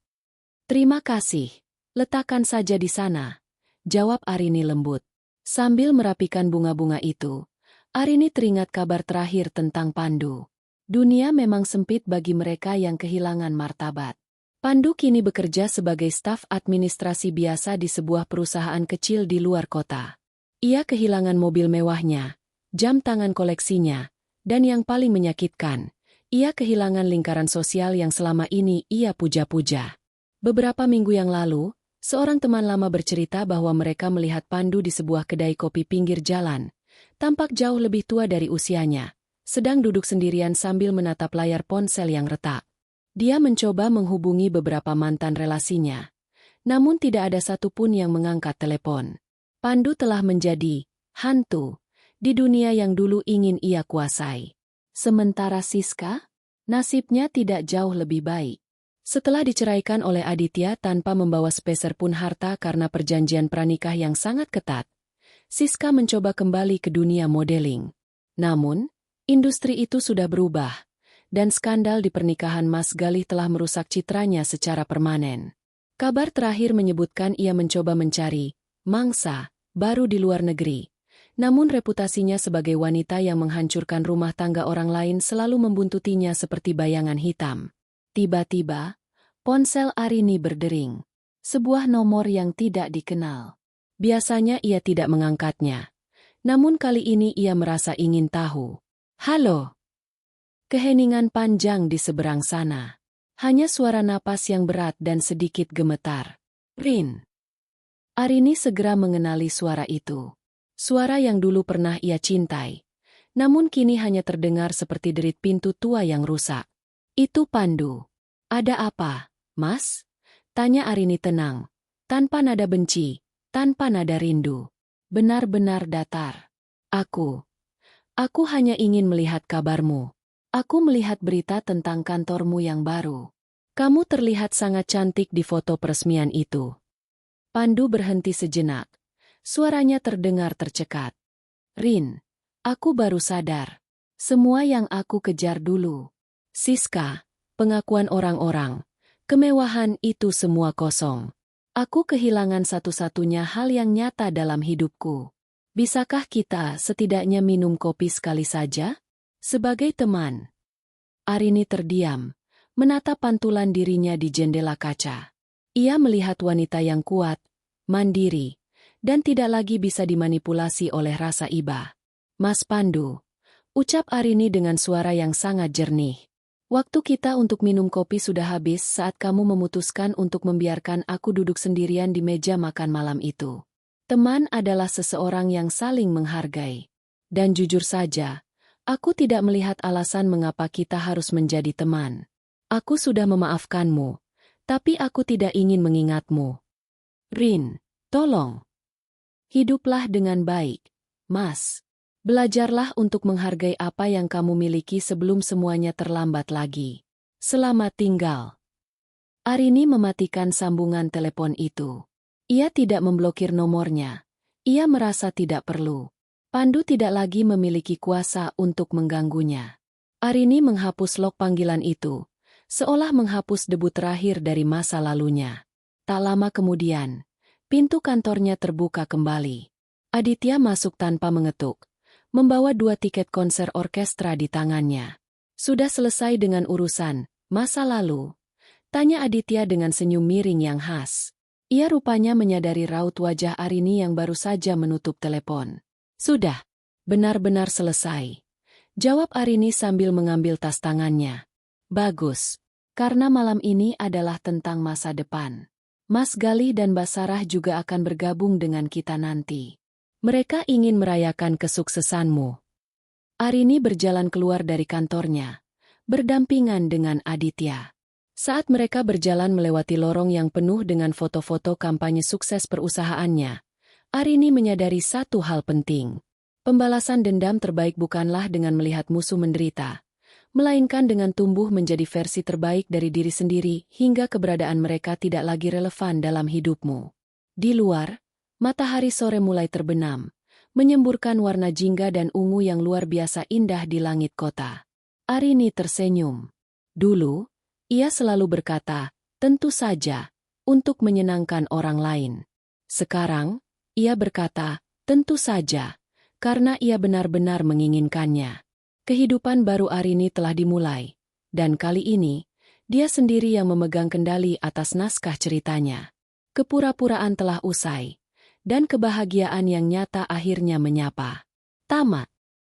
Terima kasih, letakkan saja di sana, jawab Arini lembut. Sambil merapikan bunga-bunga itu, Arini teringat kabar terakhir tentang Pandu. Dunia memang sempit bagi mereka yang kehilangan martabat. Pandu kini bekerja sebagai staf administrasi biasa di sebuah perusahaan kecil di luar kota. Ia kehilangan mobil mewahnya, jam tangan koleksinya, dan yang paling menyakitkan, ia kehilangan lingkaran sosial yang selama ini ia puja-puja. Beberapa minggu yang lalu, seorang teman lama bercerita bahwa mereka melihat Pandu di sebuah kedai kopi pinggir jalan. Tampak jauh lebih tua dari usianya, sedang duduk sendirian sambil menatap layar ponsel yang retak. Dia mencoba menghubungi beberapa mantan relasinya, namun tidak ada satupun yang mengangkat telepon. Pandu telah menjadi hantu di dunia yang dulu ingin ia kuasai. Sementara Siska, nasibnya tidak jauh lebih baik. Setelah diceraikan oleh Aditya tanpa membawa sepeser pun harta karena perjanjian pranikah yang sangat ketat, Siska mencoba kembali ke dunia modeling. Namun, industri itu sudah berubah, dan skandal di pernikahan Mas Galih telah merusak citranya secara permanen. Kabar terakhir menyebutkan ia mencoba mencari mangsa baru di luar negeri. Namun reputasinya sebagai wanita yang menghancurkan rumah tangga orang lain selalu membuntutinya seperti bayangan hitam. Tiba-tiba, ponsel Arini berdering. Sebuah nomor yang tidak dikenal. Biasanya ia tidak mengangkatnya. Namun kali ini ia merasa ingin tahu. Halo. Keheningan panjang di seberang sana. Hanya suara napas yang berat dan sedikit gemetar. Rin. Arini segera mengenali suara itu. Suara yang dulu pernah ia cintai. Namun kini hanya terdengar seperti derit pintu tua yang rusak. Itu Pandu. Ada apa, Mas? Tanya Arini tenang. Tanpa nada benci, tanpa nada rindu. Benar-benar datar. Aku hanya ingin melihat kabarmu. Aku melihat berita tentang kantormu yang baru. Kamu terlihat sangat cantik di foto peresmian itu. Pandu berhenti sejenak. Suaranya terdengar tercekat. Rin, aku baru sadar. Semua yang aku kejar dulu. Siska, pengakuan orang-orang, kemewahan itu semua kosong. Aku kehilangan satu-satunya hal yang nyata dalam hidupku. Bisakah kita setidaknya minum kopi sekali saja? Sebagai teman. Arini terdiam, menatap pantulan dirinya di jendela kaca. Ia melihat wanita yang kuat, mandiri, dan tidak lagi bisa dimanipulasi oleh rasa iba. Mas Pandu, ucap Arini dengan suara yang sangat jernih. Waktu kita untuk minum kopi sudah habis saat kamu memutuskan untuk membiarkan aku duduk sendirian di meja makan malam itu. Teman adalah seseorang yang saling menghargai. Dan jujur saja, aku tidak melihat alasan mengapa kita harus menjadi teman. Aku sudah memaafkanmu, tapi aku tidak ingin mengingatmu. Rin, tolong. Hiduplah dengan baik, Mas. Belajarlah untuk menghargai apa yang kamu miliki sebelum semuanya terlambat lagi. Selamat tinggal. Arini mematikan sambungan telepon itu. Ia tidak memblokir nomornya. Ia merasa tidak perlu. Pandu tidak lagi memiliki kuasa untuk mengganggunya. Arini menghapus log panggilan itu, seolah menghapus debu terakhir dari masa lalunya. Tak lama kemudian, pintu kantornya terbuka kembali. Aditya masuk tanpa mengetuk, membawa 2 tiket konser orkestra di tangannya. Sudah selesai dengan urusan masa lalu? Tanya Aditya dengan senyum miring yang khas. Ia rupanya menyadari raut wajah Arini yang baru saja menutup telepon. Sudah, benar-benar selesai. Jawab Arini sambil mengambil tas tangannya. Bagus, karena malam ini adalah tentang masa depan. Mas Galih dan Basarah juga akan bergabung dengan kita nanti. Mereka ingin merayakan kesuksesanmu. Arini berjalan keluar dari kantornya, berdampingan dengan Aditya. Saat mereka berjalan melewati lorong yang penuh dengan foto-foto kampanye sukses perusahaannya, Arini menyadari satu hal penting. Pembalasan dendam terbaik bukanlah dengan melihat musuh menderita, melainkan dengan tumbuh menjadi versi terbaik dari diri sendiri hingga keberadaan mereka tidak lagi relevan dalam hidupmu. Di luar, matahari sore mulai terbenam, menyemburkan warna jingga dan ungu yang luar biasa indah di langit kota. Arini tersenyum. Dulu, ia selalu berkata, tentu saja, untuk menyenangkan orang lain. Sekarang, ia berkata, tentu saja, karena ia benar-benar menginginkannya. Kehidupan baru Arini telah dimulai, dan kali ini, dia sendiri yang memegang kendali atas naskah ceritanya. Kepura-puraan telah usai, dan kebahagiaan yang nyata akhirnya menyapa. Tamat.